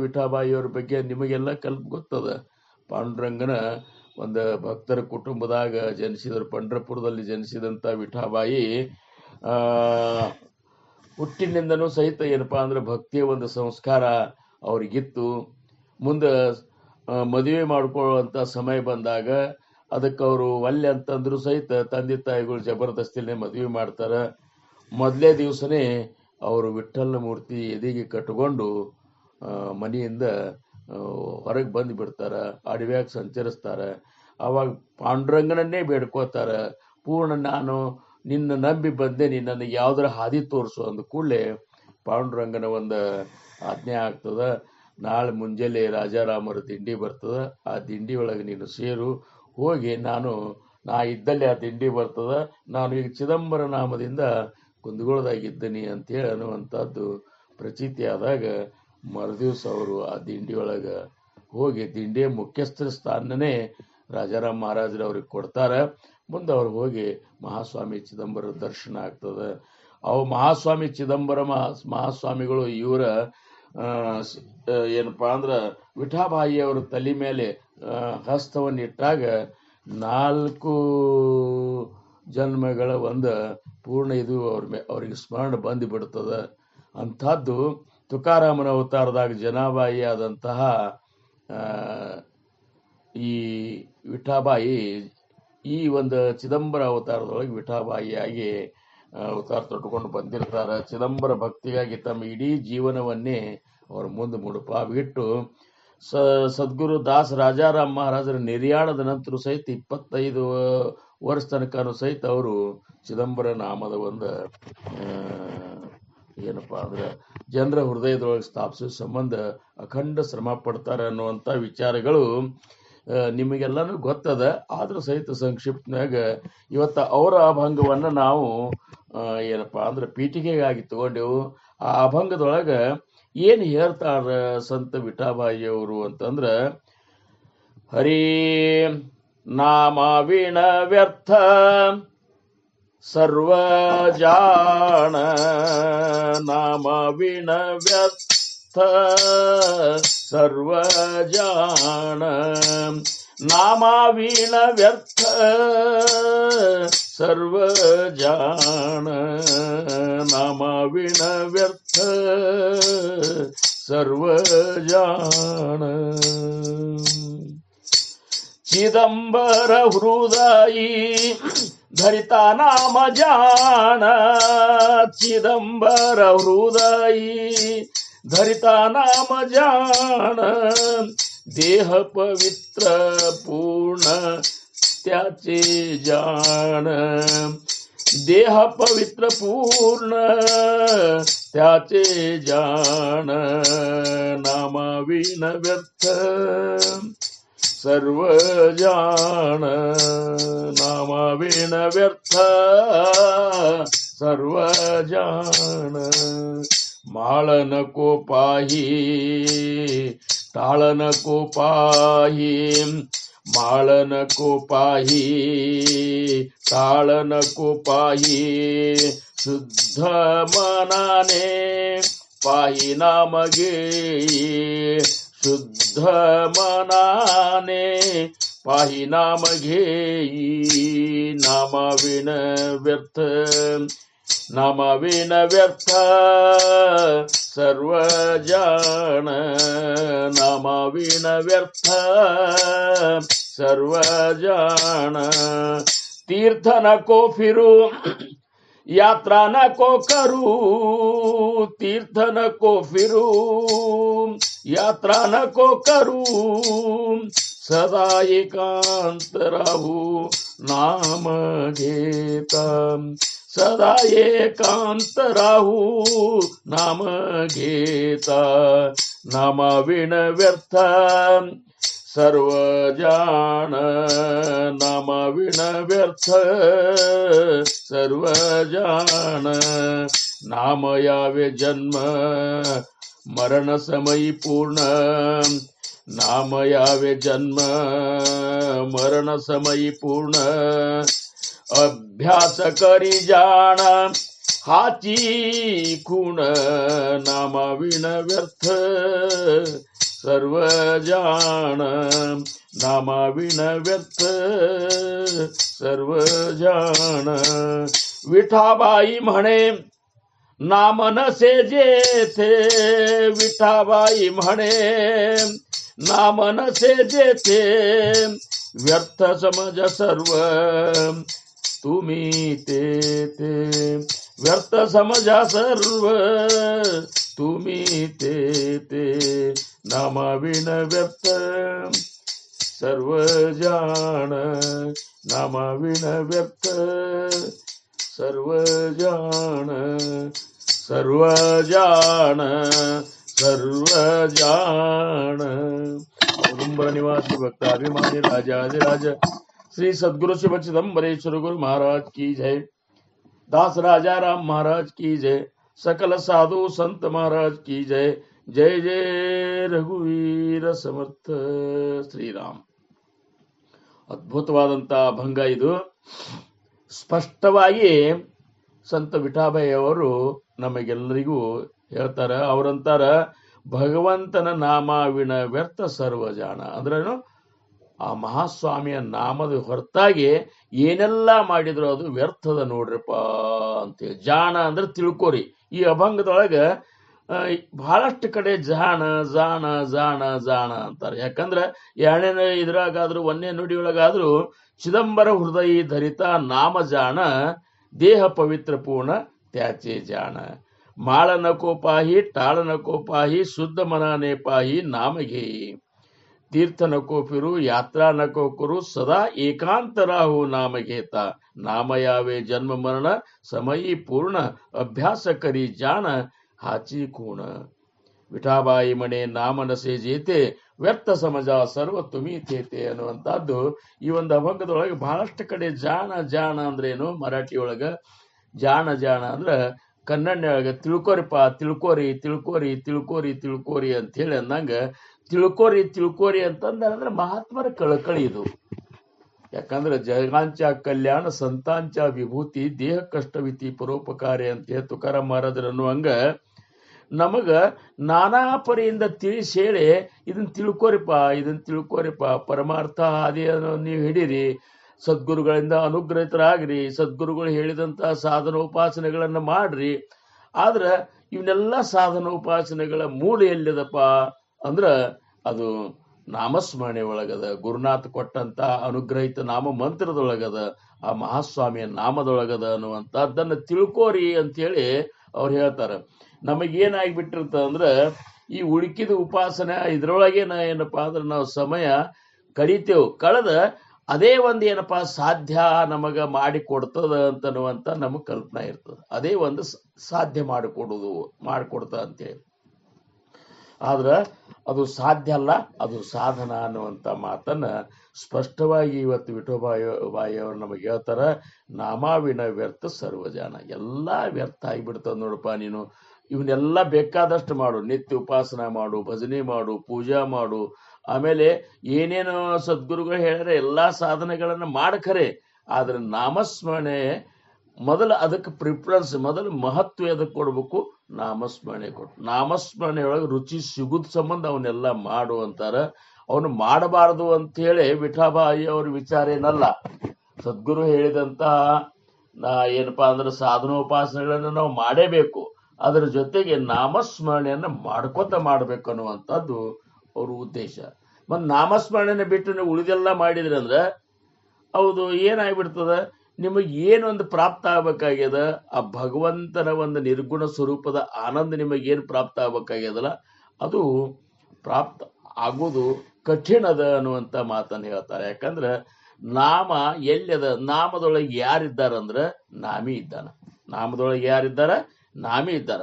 ವಿಠಾಬಾಯಿಯವ್ರ ಬಗ್ಗೆ ನಿಮಗೆಲ್ಲ ಗೊತ್ತದ. ಪಾಂಡುರಂಗನ ಒಂದು ಭಕ್ತರ ಕುಟುಂಬದಾಗ ಜನಿಸಿದರು. ಪಂಢರಪುರದಲ್ಲಿ ಜನಿಸಿದಂಥ ವಿಠಾಬಾಯಿ ಹುಟ್ಟಿನಿಂದನೂ ಸಹಿತ ಏನಪ್ಪಾ ಅಂದ್ರೆ ಭಕ್ತಿಯ ಒಂದು ಸಂಸ್ಕಾರ ಅವ್ರಿಗಿತ್ತು. ಮುಂದೆ ಮದುವೆ ಮಾಡ್ಕೊಳ್ಳುವಂಥ ಸಮಯ ಬಂದಾಗ ಅದಕ್ಕೆ ಅವರು ಒಲ್ಲೆ ಅಂತಂದ್ರು ಸಹಿತ ತಂದೆ ತಾಯಿಗಳು ಜಬರ್ದಸ್ತಿನೇ ಮದುವೆ ಮಾಡ್ತಾರೆ. ಮೊದಲೇ ದಿವಸನೇ ಅವರು ವಿಠ್ಠಲನ ಮೂರ್ತಿ ಎದೆಗೆ ಕಟ್ಟಿಕೊಂಡು ಮನೆಯಿಂದ ಹೊರಗೆ ಬಂದು ಬಿಡ್ತಾರೆ, ಅಡವ್ಯಾಗ ಸಂಚರಿಸ್ತಾರೆ. ಆವಾಗ ಪಾಂಡುರಂಗನನ್ನೇ ಬೇಡ್ಕೋತಾರೆ, ಪೂರ್ಣ ನಾನು ನಿನ್ನ ನಂಬಿ ಬಂದೆ, ನಿನ್ನನ್ನು ಯಾವ್ದಾರ ಹಾದಿ ತೋರಿಸು ಅಂದ ಕೂಡಲೇ ಪಾಂಡುರಂಗನ ಒಂದು ಆಜ್ಞೆ ಆಗ್ತದ. ನಾಳೆ ಮುಂಜಾನೆ ರಾಜಾರಾಮರ ದಿಂಡಿ ಬರ್ತದ, ಆ ದಿಂಡಿ ಒಳಗೆ ನೀನು ಸೇರು, ಹೋಗಿ ನಾ ಇದ್ದಲ್ಲಿ ಆ ದಿಂಡಿ ಬರ್ತದ, ನಾನು ಈಗ ಚಿದಂಬರ ನಾಮದಿಂದ ಕುಂದಗೋಳದಾಗಿದ್ದೀನಿ ಅಂತೇಳಿ ಅನ್ನುವಂಥದ್ದು ಪ್ರಚೀತಿ ಆದಾಗ ಮರುದಿವ್ಸ ಅವರು ಆ ದಿಂಡಿ ಒಳಗೆ ಹೋಗಿ ದಿಂಡಿಯ ಮುಖ್ಯಸ್ಥರ ಸ್ಥಾನನೇ ರಾಜಾರಾಮ್ ಮಹಾರಾಜರು ಅವ್ರಿಗೆ ಕೊಡ್ತಾರೆ. ಮುಂದೆ ಅವ್ರು ಹೋಗಿ ಮಹಾಸ್ವಾಮಿ ಚಿದಂಬರ ದರ್ಶನ ಆಗ್ತದೆ. ಅವು ಮಹಾಸ್ವಾಮಿಗಳು ಇವರ ಏನಪ್ಪಾ ಅಂದ್ರೆ ವಿಠಾಬಾಯಿಯವರ ತಲೆ ಮೇಲೆ ಹಸ್ತವನ್ನಿಟ್ಟಾಗ 4 ಜನ್ಮಗಳ ಒಂದು ಪೂರ್ಣ ಇದು ಅವ್ರಿಗೆ ಸ್ಮರಣ ಬಂದು ಬಿಡ್ತದ. ಅಂಥದ್ದು ತುಕಾರಾಮನ ಅವತಾರದಾಗ ಜನಾಬಾಯಿ ಆದಂತಹ ಈ ವಿಠಾಬಾಯಿ ಈ ಒಂದು ಚಿದಂಬರ ಅವತಾರದೊಳಗೆ ವಿಠಾಬಾಯಿಯಾಗಿ ಅವತಾರ ತೊಟ್ಟುಕೊಂಡು ಬಂದಿರ್ತಾರೆ. ಚಿದಂಬರ ಭಕ್ತಿಗಾಗಿ ತಮ್ಮ ಇಡೀ ಜೀವನವನ್ನೇ ಅವ್ರ ಮುಂದೆ ಮುಡುಪಾಗಿಟ್ಟು ಸದ್ಗುರು ದಾಸ್ ರಾಜಾರಾಮ್ ಮಹಾರಾಜರ ನಿರ್ಯಾಣದ ನಂತರ ಸಹಿತ 25 ವರ್ಷ ತನಕನೂ ಸಹಿತ ಅವರು ಚಿದಂಬರ ನಾಮದ ಒಂದು ಏನಪ್ಪಾ ಅಂದ್ರೆ ಜನರ ಹೃದಯದೊಳಗೆ ಸ್ಥಾಪಿಸೋ ಸಂಬಂಧ ಅಖಂಡ ಶ್ರಮ ಪಡ್ತಾರೆ ಅನ್ನುವಂಥ ವಿಚಾರಗಳು ನಿಮಗೆಲ್ಲನೂ ಗೊತ್ತದ. ಆದ್ರೂ ಸಹಿತ ಸಂಕ್ಷಿಪ್ತನಾಗ ಇವತ್ತ ಅವರ ಅಭಂಗವನ್ನ ನಾವು ಏನಪ್ಪಾ ಅಂದ್ರೆ ಪೀಠಿಗೆಗಾಗಿ ತಗೊಂಡೆವು. ಆ ಅಭಂಗದೊಳಗ ಏನು ಹೇಳ್ತಾರ ಸಂತ ವಿಠಾಬಾಯಿಯವರು ಅಂತಂದ್ರ, ಹರಿ ನಾಮವಿಣ ವ್ಯರ್ಥ ಸರ್ವಜಾಣ, ನಾಮವಿಣ ವ್ಯರ್ಥ ಸರ್ವಜಾಣ, नामाविण व्यर्थ सर्व जाण, नामाविण व्यर्थ सर्व जाण. चिदंबर हृदयी धरिता नाम जान, चिदंबर हृदयी धरिता नाम जान. देह पवित्र पूर्ण त्याचे जाण, देह पवित्र पूर्ण त्याचे जाण. नामाविण व्यर्थ सर्व जाण, नामाविण व्यर्थ सर्व जाण. माळ नको पाही टाळ नको पाही, माळ नको पाही टाळ नको पाही. शुद्ध मनाने पाही नाम घेई, शुद्ध मनाने पाही नाम घेई. नामाविण व्यर्थ, नामाविण व्यर्थ सर्व जाण, नामाविण व्यर्थ सर्व जाण. तीर्थ नको फिरू यात्रा नको करू, तीर्थ नको फिरू यात्रा नको करू. सदा एकांत राहू नाम घेता, सदा एकांत राहू नाम घेता. नामाविण व्यर्थ सर्व जाण, नामाविण व्यर्थ सर्व जाण. नाम यावे जन्म मरण समयी पूर्ण, नाम यावे जन्म मरण समयी पूर्ण. अभ्यास करी जाण हाची खूण, नामाविण व्यर्थ सर्व जाण, नामाविण व्यर्थ सर्व जाण. विठाबाई म्हणे नाम नसे जेथे, विठाबाई म्हणे नाम नसे जेथे. व्यर्थ समज सर्व तुम्ही ते, व्यर्थ समजा सर्व तुम्ही ते. नामाविण व्यर्थ सर्व जाण, नामाविण व्यर्थ सर्व जाण, सर्व जाण सर्व जाण. औदुंबर निवासी भक्त अभिमानी राजाधिराज श्री सद्गुरु शिव चिदंबरेश्वर गुरु महाराज की जय. दास राजा राम महाराज की जय. सकल साधु संत महाराज की जय. जय जय ರಘುವೀರ ಸಮರ್ಥ ಶ್ರೀರಾಮ್. ಅದ್ಭುತವಾದಂತಹ ಅಭಂಗ ಇದು. ಸ್ಪಷ್ಟವಾಗಿ ಸಂತ ವಿಠಾಬಾಯಿ ಅವರು ನಮಗೆಲ್ಲರಿಗೂ ಹೇಳ್ತಾರ. ಅವರಂತಾರ ಭಗವಂತನ ನಾಮಾವಿನ ವ್ಯರ್ಥ ಸರ್ವಜಾಣ. ಅಂದ್ರೇನು, ಆ ಮಹಾಸ್ವಾಮಿಯ ನಾಮದ ಹೊರತಾಗಿ ಏನೆಲ್ಲ ಮಾಡಿದ್ರು ಅದು ವ್ಯರ್ಥದ ನೋಡ್ರಿಪ್ಪ ಅಂತೇಳಿ. ಜಾಣ ಅಂದ್ರೆ ತಿಳ್ಕೋರಿ. ಈ ಅಭಂಗದೊಳಗೆ ಬಹಳಷ್ಟು ಕಡೆ ಜಾಣ ಜಾಣ ಜಾಣ ಜಾಣ ಅಂತಾರೆ. ಯಾಕಂದ್ರೆ ಎರಡನೇ ಇದ್ರಾಗಾದ್ರೂ ಒಂದೇ ನುಡಿಯೊಳಗಾದ್ರೂ ಚಿದಂಬರ ಹೃದಯ ಧರಿತ ನಾಮ ಜಾಣ, ದೇಹ ಪವಿತ್ರ ಪೂರ್ಣ ತ್ಯಾಚೆ ಜಾಣ. ಮಾಳ ನಕೋ ಪಾಹಿ ಟಾಳ ನಕೋ ಪಾಹಿ, ಶುದ್ಧ ಮನಾನೆ ಪಾಹಿ ನಾಮ ಘೇಯಿ. तीर्थ नको फिरू यात्रा नको करू, सदा एकांत राहू नाम घेता. नाम यावे जन्म मरण समयी पूर्ण, अभ्यास करी जाण हाची खूण. ವಿಠಾಬಾಯಿ ಮನೆ ನಾಮ ನಸೆ ಜೇತೆ, ವ್ಯರ್ಥ ಸಮಾಜ ಸರ್ವ ತುಮಿ ತೇತೆ ಅನ್ನುವಂಥದ್ದು ಈ ಒಂದು ಅಭಂಗದೊಳಗೆ ಬಹಳಷ್ಟು ಕಡೆ. ಜಾಣ ಜಾಣ ಅಂದ್ರೇನು, ಮರಾಠಿಯೊಳಗ ಜಾಣ ಜಾಣ ಅಂದ್ರೆ ಕನ್ನಡನೊಳಗ ತಿಳ್ಕೋರಿಪ್ಪ, ತಿಳ್ಕೋರಿ ತಿಳ್ಕೋರಿ ತಿಳ್ಕೋರಿ ತಿಳ್ಕೋರಿ ಅಂತ ಹೇಳಿ ಅಂದಂಗ, ತಿಳ್ಕೋರಿ ತಿಳ್ಕೋರಿ ಅಂತಂದ್ರೆ ಮಹಾತ್ಮರ ಕಳಕಳಿ ಇದು. ಯಾಕಂದ್ರೆ ಜಗಾಂಚ ಕಲ್ಯಾಣ ಸಂತಾಂಚ ವಿಭೂತಿ ದೇಹ ಕಷ್ಟವಿತಿ ಪರೋಪಕಾರಿ ಅಂತ ಹೇಳಿ ತುಕಾರಾಮ್ ಮಹಾರಾಜರು ಅನ್ನುವಂಗ ನಮಗ ನಾನಾ ಪರಿಯಿಂದ ತಿಳಿಸಿ ಹೇಳಿ ಇದನ್ನ ತಿಳ್ಕೋರಿಪ್ಪ ಪರಮಾರ್ಥ ಹಾದಿಯನ್ನು ನೀವು ಹಿಡೀರಿ, ಸದ್ಗುರುಗಳಿಂದ ಅನುಗ್ರಹಿತರಾಗ್ರಿ, ಸದ್ಗುರುಗಳು ಹೇಳಿದಂತಹ ಸಾಧನೋಪಾಸನೆಗಳನ್ನ ಮಾಡ್ರಿ. ಆದ್ರ ಇವನ್ನೆಲ್ಲ ಸಾಧನೋಪಾಸನೆಗಳ ಮೂಲ ಎಲ್ಲಿದಪ್ಪ ಅಂದ್ರ ಅದು ನಾಮಸ್ಮರಣೆ ಒಳಗದ, ಗುರುನಾಥ್ ಕೊಟ್ಟಂತ ಅನುಗ್ರಹಿತ ನಾಮ ಮಂತ್ರದೊಳಗದ, ಆ ಮಹಾಸ್ವಾಮಿಯ ನಾಮದೊಳಗದ ಅನ್ನುವಂಥದ್ದನ್ನ ತಿಳ್ಕೋರಿ ಅಂತೇಳಿ ಅವ್ರು ಹೇಳ್ತಾರ. ನಮಗೇನಾಗ್ಬಿಟ್ಟಿರ್ತ ಅಂದ್ರ ಈ ಉಳುಕಿದ ಉಪಾಸನೆ ಇದ್ರೊಳಗೆ ಏನಪ್ಪಾ ಅಂದ್ರೆ ನಾವು ಸಮಯ ಕಳೀತೇವೆ. ಕಳೆದ ಅದೇ ಒಂದು ಏನಪ್ಪಾ ಸಾಧ್ಯ ನಮಗ ಮಾಡಿ ಕೊಡ್ತದ ಅಂತನ್ನುವಂತ ನಮಗ್ ಕಲ್ಪನಾ ಇರ್ತದ. ಅದೇ ಒಂದು ಸಾಧ್ಯ ಮಾಡಿಕೊಡ್ತ ಅಂತೇಳಿ. ಆದ್ರ ಅದು ಸಾಧ್ಯ ಅಲ್ಲ, ಅದು ಸಾಧನ ಅನ್ನುವಂತ ಮಾತನ್ನ ಸ್ಪಷ್ಟವಾಗಿ ಇವತ್ತು ವಿಠೋಬಾಯಿ ಅವರು ನಮಗೆ ಹೇಳ್ತಾರ. ನಾಮಾವಿನ ವ್ಯರ್ಥ ಸರ್ವಜಾನ, ಎಲ್ಲಾ ವ್ಯರ್ಥ ಆಗಿಬಿಡ್ತದ ನೋಡಪ್ಪ. ನೀನು ಇವನ್ನೆಲ್ಲ ಬೇಕಾದಷ್ಟು ಮಾಡು, ನಿತ್ಯ ಉಪಾಸನ ಮಾಡು, ಭಜನೆ ಮಾಡು, ಪೂಜಾ ಮಾಡು, ಆಮೇಲೆ ಏನೇನು ಸದ್ಗುರುಗಳು ಹೇಳ್ಯಾರ ಎಲ್ಲಾ ಸಾಧನೆಗಳನ್ನ ಮಾಡಖರೆ. ಆದ್ರೆ ನಾಮಸ್ಮರಣೆ ಮೊದಲು ಅದಕ್ಕೆ ಪ್ರಿಫರೆನ್ಸ್, ಮೊದಲು ಮಹತ್ವ ಎದಕ್ಕೆ ಕೊಡ್ಬೇಕು? ನಾಮಸ್ಮರಣೆ ಕೊಟ್ಟು. ನಾಮಸ್ಮರಣೆ ಒಳಗೆ ರುಚಿ ಸಿಗುದ ಸಂಬಂಧ ಅವನ್ನೆಲ್ಲ ಮಾಡು ಅಂತಾರ. ಅವನು ಮಾಡಬಾರದು ಅಂತ ಹೇಳಿ ವಿಠಾಬಾಯಿ ಅವ್ರ ವಿಚಾರ ಏನಲ್ಲ. ಸದ್ಗುರು ಹೇಳಿದಂತಹ ಏನಪ್ಪಾ ಅಂದ್ರೆ ಸಾಧನೋಪಾಸನೆಗಳನ್ನ ನಾವು ಮಾಡೇಬೇಕು. ಅದರ ಜೊತೆಗೆ ನಾಮಸ್ಮರಣೆಯನ್ನ ಮಾಡ್ಕೊತ ಮಾಡ್ಬೇಕು ಅನ್ನುವಂಥದ್ದು ಅವ್ರ ಉದ್ದೇಶ. ಮತ್ ನಾಮಸ್ಮರಣೆನ ಬಿಟ್ಟು ನೀವು ಉಳಿದೆಲ್ಲ ಮಾಡಿದ್ರಿ ಅಂದ್ರ ಹೌದು ಏನಾಗ್ಬಿಡ್ತದ, ನಿಮಗೆ ಏನೊಂದು ಪ್ರಾಪ್ತ ಆಗ್ಬೇಕಾಗ್ಯದ, ಆ ಭಗವಂತನ ಒಂದು ನಿರ್ಗುಣ ಸ್ವರೂಪದ ಆನಂದ ನಿಮಗೇನು ಪ್ರಾಪ್ತ ಆಗ್ಬೇಕಾಗ್ಯದಲ್ಲ, ಅದು ಪ್ರಾಪ್ತ ಆಗೋದು ಕಠಿಣದ ಅನ್ನುವಂತ ಮಾತನ್ನು ಹೇಳ್ತಾರೆ. ಯಾಕಂದ್ರೆ ನಾಮ ಎಲ್ಲಿದ, ನಾಮದೊಳಗೆ ಯಾರಿದ್ದಾರಂದ್ರ ನಾಮಿ ಇದ್ದಾನ. ನಾಮದೊಳಗೆ ಯಾರಿದ್ದಾರ? ನಾಮಿ ಇದ್ದಾರ.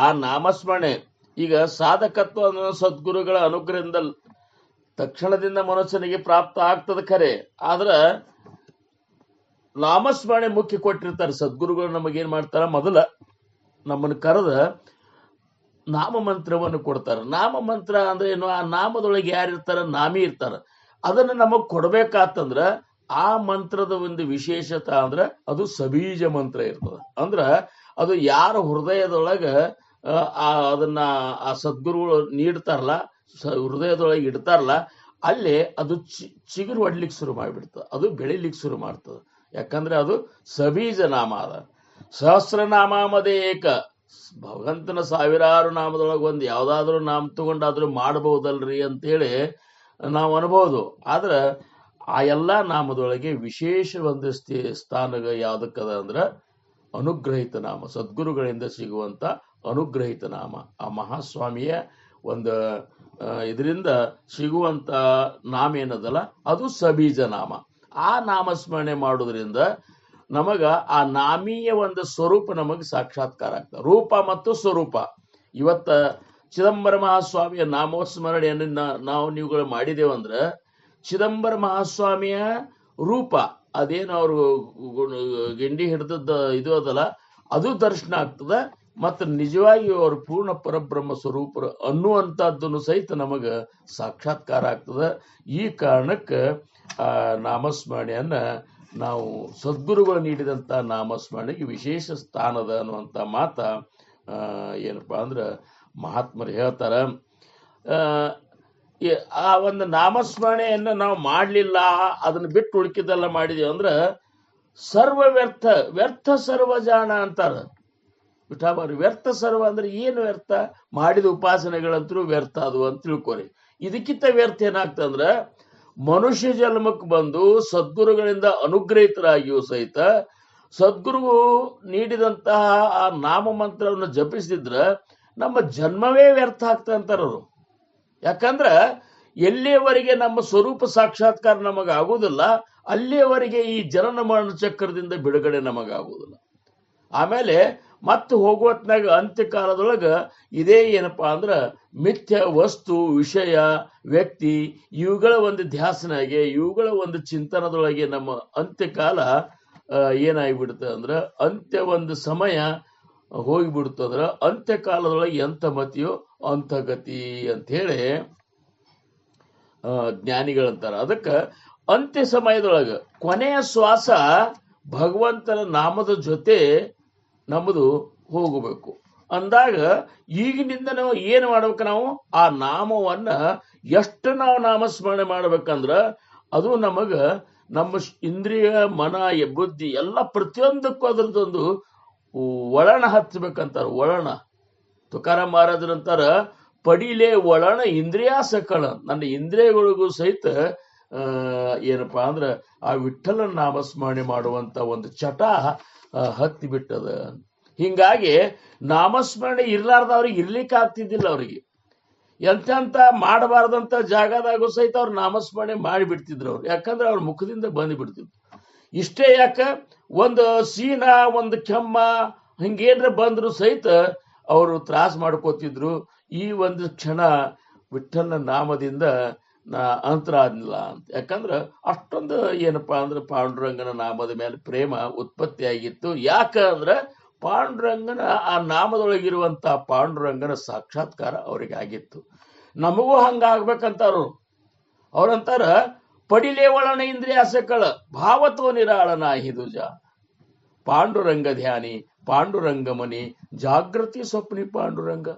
ಆ ನಾಮಸ್ಮರಣೆ ಈಗ ಸಾಧಕತ್ವ ಅನ್ನೋ ಸದ್ಗುರುಗಳ ಅನುಗ್ರಹದಿಂದ ತಕ್ಷಣದಿಂದ ಮನುಷ್ಯನಿಗೆ ಪ್ರಾಪ್ತ ಆಗ್ತದ ಖರೆ. ಆದ್ರ ನಾಮಸ್ಮರಣೆ ಮುಖ್ಯ ಕೊಟ್ಟಿರ್ತಾರೆ ಸದ್ಗುರುಗಳು. ನಮಗೇನ್ ಮಾಡ್ತಾರ, ಮೊದಲ ನಮ್ಮನ್ನು ಕರೆದ ನಾಮ ಮಂತ್ರವನ್ನು ಕೊಡ್ತಾರ. ನಾಮ ಮಂತ್ರ ಅಂದ್ರೆ ಏನು? ಆ ನಾಮದೊಳಗೆ ಯಾರಿರ್ತಾರ? ನಾಮಿ ಇರ್ತಾರ. ಅದನ್ನ ನಮಗ್ ಕೊಡ್ಬೇಕಾತಂದ್ರ ಆ ಮಂತ್ರದ ಒಂದು ವಿಶೇಷತೆ ಅಂದ್ರ ಅದು ಸಬೀಜ ಮಂತ್ರ ಇರ್ತದ. ಅಂದ್ರ ಅದು ಯಾರ ಹೃದಯದೊಳಗ ಅದನ್ನ ಆ ಸದ್ಗುರುಗಳು ನೀಡ್ತಾರಲ್ಲ, ಹೃದಯದೊಳಗೆ ಇಡ್ತಾರಲ್ಲ, ಅಲ್ಲಿ ಅದು ಚಿಗುರು ಹೊಡ್ಲಿಕ್ಕೆ ಶುರು ಮಾಡಿಬಿಡ್ತದೆ, ಅದು ಬೆಳಿಲಿಕ್ಕೆ ಶುರು ಮಾಡ್ತದೆ. ಯಾಕಂದ್ರೆ ಅದು ಸಬೀಜ ನಾಮ ಅದ. ಸಹಸ್ರನಾಮದೇ ಏಕ, ಭಗವಂತನ ಸಾವಿರಾರು ನಾಮದೊಳಗೆ ಒಂದು ಯಾವ್ದಾದ್ರು ನಾಮ ತಗೊಂಡಾದ್ರೂ ಮಾಡಬಹುದಲ್ರಿ ಅಂತೇಳಿ ನಾವು ಅನ್ಬೋದು. ಆದ್ರ ಆ ಎಲ್ಲಾ ನಾಮದೊಳಗೆ ವಿಶೇಷ ಒಂದು ಸ್ಥಾನ ಯಾವ್ದಕ್ಕದ ಅಂದ್ರ ಅನುಗ್ರಹಿತ ನಾಮ, ಸದ್ಗುರುಗಳಿಂದ ಸಿಗುವಂತ ಅನುಗ್ರಹಿತ ನಾಮ. ಆ ಮಹಾಸ್ವಾಮಿಯ ಒಂದು ಇದರಿಂದ ಸಿಗುವಂತ ನಾಮ ಏನದಲ್ಲ ಅದು ಸಬೀಜ ನಾಮ. ಆ ನಾಮಸ್ಮರಣೆ ಮಾಡೋದ್ರಿಂದ ನಮಗ ಆ ನಾಮೀಯ ಒಂದು ಸ್ವರೂಪ ನಮಗೆ ಸಾಕ್ಷಾತ್ಕಾರ ಆಗ್ತದೆ. ರೂಪ ಮತ್ತು ಸ್ವರೂಪ. ಇವತ್ತ ಚಿದಂಬರ ಮಹಾಸ್ವಾಮಿಯ ನಾಮಸ್ಮರಣೆಯನ್ನು ನಾವು ನೀವುಗಳು ಮಾಡಿದೇವಂದ್ರ ಚಿದಂಬರ ಮಹಾಸ್ವಾಮಿಯ ರೂಪ ಅದೇನು ಅವರು ಗಿಂಡಿ ಹಿಡಿದದ್ದು ಇದು ಅದಲ್ಲ, ಅದು ದರ್ಶನ ಆಗ್ತದ. ಮತ್ತು ನಿಜವಾಗಿ ಅವರು ಪೂರ್ಣ ಪರಬ್ರಹ್ಮ ಸ್ವರೂಪರು ಅನ್ನುವಂಥದ್ದನ್ನು ಸಹಿತ ನಮಗ ಸಾಕ್ಷಾತ್ಕಾರ ಆಗ್ತದ. ಈ ಕಾರಣಕ್ಕೆ ಆ ನಾಮಸ್ಮರಣೆಯನ್ನ ನಾವು ಸದ್ಗುರುಗಳು ನೀಡಿದಂಥ ನಾಮಸ್ಮರಣೆಗೆ ವಿಶೇಷ ಸ್ಥಾನದ ಅನ್ನುವಂಥ ಮಾತ ಏನಪ್ಪಾ ಅಂದ್ರೆ ಮಹಾತ್ಮರು ಹೇಳ್ತಾರ. ಆ ಒಂದು ನಾಮಸ್ಮರಣೆಯನ್ನ ನಾವು ಮಾಡಲಿಲ್ಲ, ಅದನ್ನ ಬಿಟ್ಟು ಉಳುಕಿದ್ದೆಲ್ಲ ಮಾಡಿದೀವಿ ಅಂದ್ರೆ ಸರ್ವ ವ್ಯರ್ಥ, ವ್ಯರ್ಥ ಸರ್ವಜಾಣ ಅಂತಾರ ವಿಠಾಬಾರಿ. ವ್ಯರ್ಥ ಸರ್ವ ಅಂದ್ರೆ ಏನು ವ್ಯರ್ಥ? ಮಾಡಿದ ಉಪಾಸನೆಗಳಂತರೂ ವ್ಯರ್ಥ ಅದು ಅಂತ ತಿಳ್ಕೊರಿ. ಇದಕ್ಕಿಂತ ವ್ಯರ್ಥ ಏನಾಗ್ತಂದ್ರ ಮನುಷ್ಯ ಜನ್ಮಕ್ಕೆ ಬಂದು ಸದ್ಗುರುಗಳಿಂದ ಅನುಗ್ರಹಿತರಾಗಿಯೂ ಸಹಿತ ಸದ್ಗುರು ನೀಡಿದಂತಹ ಆ ನಾಮ ಮಂತ್ರವನ್ನು ಜಪಿಸಿದ್ರ ನಮ್ಮ ಜನ್ಮವೇ ವ್ಯರ್ಥ ಆಗ್ತಾ ಅಂತಾರವರು. ಯಾಕಂದ್ರ ಎಲ್ಲಿಯವರೆಗೆ ನಮ್ಮ ಸ್ವರೂಪ ಸಾಕ್ಷಾತ್ಕಾರ ನಮಗಾಗುವುದಿಲ್ಲ ಅಲ್ಲಿಯವರೆಗೆ ಈ ಜನನ ಮರಣ ಚಕ್ರದಿಂದ ಬಿಡುಗಡೆ ನಮಗಾಗುವುದಿಲ್ಲ. ಆಮೇಲೆ ಮತ್ತೆ ಹೋಗುವತ್ನಾಗ ಅಂತ್ಯಕಾಲದೊಳಗ ಇದೇ ಏನಪ್ಪಾ ಅಂದ್ರ ಮಿಥ್ಯ ವಸ್ತು, ವಿಷಯ, ವ್ಯಕ್ತಿ ಇವುಗಳ ಒಂದು ಧ್ಯಾಸನಾಗೆ, ಇವುಗಳ ಒಂದು ಚಿಂತನದೊಳಗೆ ನಮ್ಮ ಅಂತ್ಯಕಾಲ ಏನಾಗಿಬಿಡುತ್ತೆ ಅಂದ್ರೆ ಅಂತ್ಯ ಒಂದು ಸಮಯ ಹೋಗಿಬಿಡ್ತಂದ್ರ ಅಂತ್ಯಕಾಲದೊಳಗೆ ಎಂಥ ಮತಿಯೋ ಅಂಥ ಗತಿ ಅಂತ ಹೇಳಿ ಜ್ಞಾನಿಗಳಂತಾರ. ಅದಕ್ಕೆ ಅಂತ್ಯ ಸಮಯದೊಳಗ ಕೊನೆಯ ಶ್ವಾಸ ಭಗವಂತನ ನಾಮದ ಜೊತೆ ನಮ್ಮದು ಹೋಗಬೇಕು. ಅಂದಾಗ ಈಗಿನಿಂದ ನಾವು ಏನು ಮಾಡ್ಬೇಕು, ನಾವು ಆ ನಾಮವನ್ನ ಎಷ್ಟು ನಾವು ನಾಮಸ್ಮರಣೆ ಮಾಡ್ಬೇಕಂದ್ರ ಅದು ನಮಗ ನಮ್ಮ ಇಂದ್ರಿಯ ಮನ ಬುದ್ಧಿ ಎಲ್ಲ ಪ್ರತಿಯೊಂದಕ್ಕೂ ಅದ್ರದ್ದೊಂದು ಒಳಣ ಹಚ್ಚಬೇಕಂತಾರ. ಒಳಣ ತುಕಾರಾಮ್ ಮಹಾರಾಜರಂತಾರ, ಪಡಿಲೆ ಒಳಣ ಇಂದ್ರಿಯ ಸಕಳ. ನನ್ನ ಇಂದ್ರಿಯಗಳಿಗೂ ಸಹಿತ ಏನಪ್ಪಾ ಅಂದ್ರ ಆ ವಿಠ್ಠಲ ನಾಮಸ್ಮರಣೆ ಮಾಡುವಂತ ಒಂದು ಚಟ ಹತ್ತಿ ಬಿಟ್ಟದ. ಹಿಂಗಾಗಿ ನಾಮಸ್ಮರಣೆ ಇರ್ಲಾರ್ದವ್ರಿಗೆ ಇರ್ಲಿಕ್ಕೆ ಆಗ್ತಿದ್ದಿಲ್ಲ. ಅವ್ರಿಗೆ ಎಂತೆಂತ ಮಾಡಬಾರ್ದಂತ ಜಾಗದಾಗೂ ಸಹಿತ ಅವ್ರು ನಾಮಸ್ಮರಣೆ ಮಾಡಿಬಿಡ್ತಿದ್ರು ಅವ್ರು. ಯಾಕಂದ್ರೆ ಅವ್ರ ಮುಖದಿಂದ ಬಂದು ಬಿಡ್ತಿದ್ರು. ಇಷ್ಟೇ ಯಾಕ, ಒಂದು ಸೀನ ಒಂದು ಕೆಮ್ಮ ಹಿಂಗೇನ್ರ ಬಂದ್ರು ಸಹಿತ ಅವರು ತ್ರಾಸ ಮಾಡ್ಕೋತಿದ್ರು. ಈ ಒಂದು ಕ್ಷಣ ವಿಠ್ಠಲನ ನಾಮದಿಂದ ಅಂತರ ಆದ್ನಿಲ್ಲ ಅಂತ. ಯಾಕಂದ್ರ ಅಷ್ಟೊಂದು ಏನಪ್ಪಾ ಅಂದ್ರೆ ಪಾಂಡುರಂಗನ ನಾಮದ ಮೇಲೆ ಪ್ರೇಮ ಉತ್ಪತ್ತಿ ಆಗಿತ್ತು. ಯಾಕ ಅಂದ್ರೆ ಪಾಂಡುರಂಗನ ಆ ನಾಮದೊಳಗಿರುವಂತ ಪಾಂಡುರಂಗನ ಸಾಕ್ಷಾತ್ಕಾರ ಅವ್ರಿಗೆ ಆಗಿತ್ತು. ನಮಗೂ ಹಂಗಾಗ್ಬೇಕಂತಾರು. ಅವ್ರಂತಾರ, ಪಡಿಲೇ ಒಳನ ಇಂದ್ರಿಯ ಸಕಳ ಭಾವತೋ ನಿರಾಳನ ಹಿದುಜ. ಪಾಂಡುರಂಗ ಧ್ಯಾನಿ ಪಾಂಡುರಂಗ ಮನಿ ಜಾಗೃತಿ ಸ್ವಪ್ನಿ ಪಾಂಡುರಂಗ.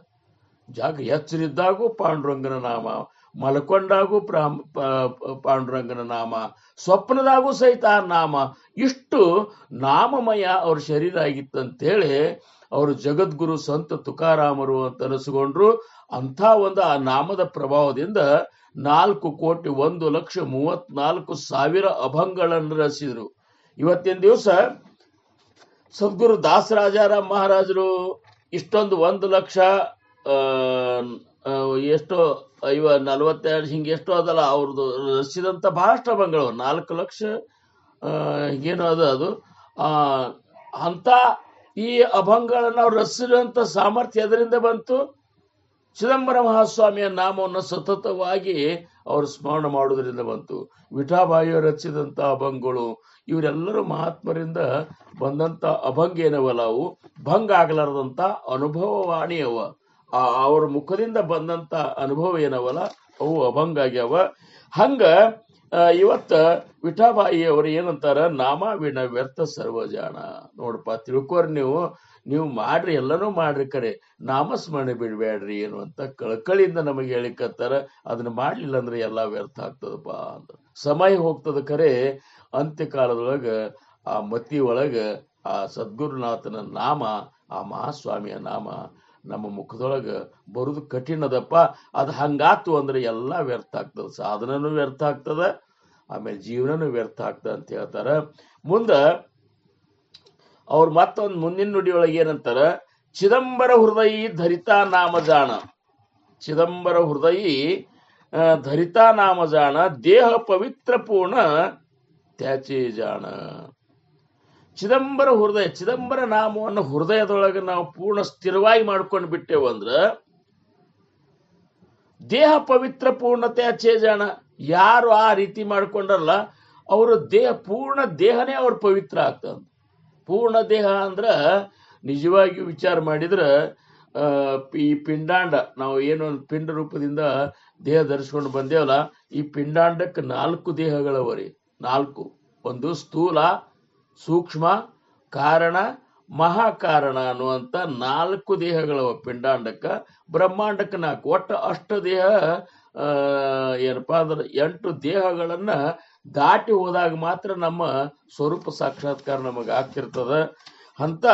ಎಚ್ಚರಿದ್ದಾಗೂ ಪಾಂಡುರಂಗನ ನಾಮ, ಮಲ್ಕೊಂಡಾಗೂ ಪಾಂಡುರಂಗನ ನಾಮ, ಸ್ವಪ್ನದಾಗೂ ಸಹಿತ ಆ ನಾಮ. ಇಷ್ಟು ನಾಮಮಯ ಅವ್ರ ಶರೀರ ಆಗಿತ್ತಂತೇಳಿ ಅವರು ಜಗದ್ಗುರು ಸಂತ ತುಕಾರಾಮರು ಅಂತ ಅನಿಸ್ಕೊಂಡ್ರು. ಅಂಥ ಒಂದು ಆ ನಾಮದ ಪ್ರಭಾವದಿಂದ 4,01,34,000 ಅಭಂಗಗಳನ್ನು ರಚಿಸಿದ್ರು. ಇವತ್ತಿನ ದಿವಸ ಸದ್ಗುರು ದಾಸರಾಜಾರಾಮ್ ಮಹಾರಾಜರು ಇಷ್ಟೊಂದು 1,00,000 ಎಷ್ಟೋ 42 ಹಿಂಗೆ ಎಷ್ಟೋ ಅದಲ್ಲ ಅವ್ರದ್ದು ರಚಿಸಿದಂತ ಬಹಳಷ್ಟು ಅಭಂಗಗಳು 4 ಲಕ್ಷ ಹಿಂಗೇನು ಅದು ಅಂತ ಈ ಅಭಂಗಗಳನ್ನ ಅವ್ರು ರಚಿಸಿರುವಂತ ಸಾಮರ್ಥ್ಯ ಎದರಿಂದ ಬಂತು? ಚಿದಂಬರ ಮಹಾಸ್ವಾಮಿಯ ನಾಮವನ್ನು ಸತತವಾಗಿ ಅವರು ಸ್ಮರಣ ಮಾಡುವುದರಿಂದ ಬಂತು. ವಿಠಾಬಾಯಿಯವರು ರಚಿಸಿದಂತ ಅಭಂಗಗಳು ಇವರೆಲ್ಲರೂ ಮಹಾತ್ಮರಿಂದ ಬಂದಂತ ಅಭಂಗ ಏನವಲ್ಲ, ಅವು ಭಂಗ ಆಗಲಾರದಂತ ಅನುಭವವಾಣಿ ಅವ. ಅವ್ರ ಮುಖದಿಂದ ಬಂದಂತ ಅನುಭವ ಏನವಲ್ಲ ಅವು ಅಭಂಗ ಆಗ್ಯಾವ. ಹಂಗ ಇವತ್ತ ವಿಠಾಬಾಯಿ ಅವರು ಏನಂತಾರ, ನಾಮಾವಿನ ವ್ಯರ್ಥ ಸರ್ವಜಾಣ. ನೋಡಪ್ಪ, ತಿಳ್ಕೋರಿ, ನೀವು ಮಾಡ್ರಿ, ಎಲ್ಲನೂ ಮಾಡ್ರಿ, ಕರೆ ನಾಮಸ್ಮರಣೆ ಬಿಡ್ಬೇಡ್ರಿ ಅನ್ನುವಂತ ಕಳಕಳಿಯಿಂದ ನಮಗೆ ಹೇಳಿಕತ್ತಾರ. ಅದನ್ನ ಮಾಡ್ಲಿಲ್ಲ ಅಂದ್ರೆ ಎಲ್ಲಾ ವ್ಯರ್ಥ ಆಗ್ತದಪ್ಪ ಅಂತ. ಸಮಯ ಹೋಗ್ತದ, ಕರೆ ಅಂತ್ಯಕಾಲದೊಳಗ ಆ ಮತಿ ಒಳಗ ಆ ಸದ್ಗುರುನಾಥನ ನಾಮ, ಆ ಮಹಾಸ್ವಾಮಿಯ ನಾಮ ನಮ್ಮ ಮುಖದೊಳಗ ಬರುದು ಕಠಿಣದಪ್ಪ. ಅದು ಹಂಗಾತು ಅಂದ್ರೆ ಎಲ್ಲಾ ವ್ಯರ್ಥ ಆಗ್ತದ, ಸಾಧನನೂ ವ್ಯರ್ಥ ಆಗ್ತದ, ಆಮೇಲೆ ಜೀವನನೂ ವ್ಯರ್ಥ ಆಗ್ತದ ಅಂತ ಹೇಳ್ತಾರ. ಮುಂದ ಅವ್ರು ಮತ್ತೊಂದು ಮುಂದಿನ ನುಡಿಯೊಳಗೆ ಏನಂತಾರ, ಚಿದಂಬರ ಹೃದಯಿ ಧರಿತಾ ನಾಮ ಜಾಣ. ಚಿದಂಬರ ಹೃದಯಿ ಧರಿತಾ ನಾಮ ಜಾಣ, ದೇಹ ಪವಿತ್ರ ಪೂರ್ಣ ತ್ಯಾಚೆ ಜಾಣ. ಚಿದಂಬರ ಹೃದಯ, ಚಿದಂಬರ ನಾಮವನ್ನು ಹೃದಯದೊಳಗೆ ನಾವು ಪೂರ್ಣ ಸ್ಥಿರವಾಗಿ ಮಾಡ್ಕೊಂಡು ಬಿಟ್ಟೇವಂದ್ರ ದೇಹ ಪವಿತ್ರ ಪೂರ್ಣತೆ ಅಚ್ಚೇ ಜಾಣ. ಯಾರು ಆ ರೀತಿ ಮಾಡ್ಕೊಂಡಲ್ಲ ಅವರ ದೇಹ, ಪೂರ್ಣ ದೇಹನೇ ಅವ್ರ ಪವಿತ್ರ ಆಗ್ತದ. ಪೂರ್ಣ ದೇಹ ಅಂದ್ರ ನಿಜವಾಗಿಯೂ ವಿಚಾರ ಮಾಡಿದ್ರ ಈ ಪಿಂಡಾಂಡ, ನಾವು ಏನು ಪಿಂಡ ರೂಪದಿಂದ ದೇಹ ಧರಿಸ್ಕೊಂಡು ಬಂದೇವಲ್ಲ, ಈ ಪಿಂಡಾಂಡಕ್ಕೆ 4 ದೇಹಗಳವರಿ. 4, ಒಂದು ಸ್ಥೂಲ, ಸೂಕ್ಷ್ಮ, ಕಾರಣ, ಮಹಾಕಾರಣ ಅನ್ನುವಂತ 4 ದೇಹಗಳವ ಪಿಂಡಾಂಡಕ್ಕ. ಬ್ರಹ್ಮಾಂಡಕ್ಕೆ 4, ಒಟ್ಟು ಅಷ್ಟು ದೇಹ. ಏನಪ್ಪಾ ಅಂದ್ರೆ 8 ದೇಹಗಳನ್ನ ದಾಟಿ ಹೋದಾಗ ಮಾತ್ರ ನಮ್ಮ ಸ್ವರೂಪ ಸಾಕ್ಷಾತ್ಕಾರ ನಮಗೆ ಆಗ್ತಿರ್ತದ ಅಂತ.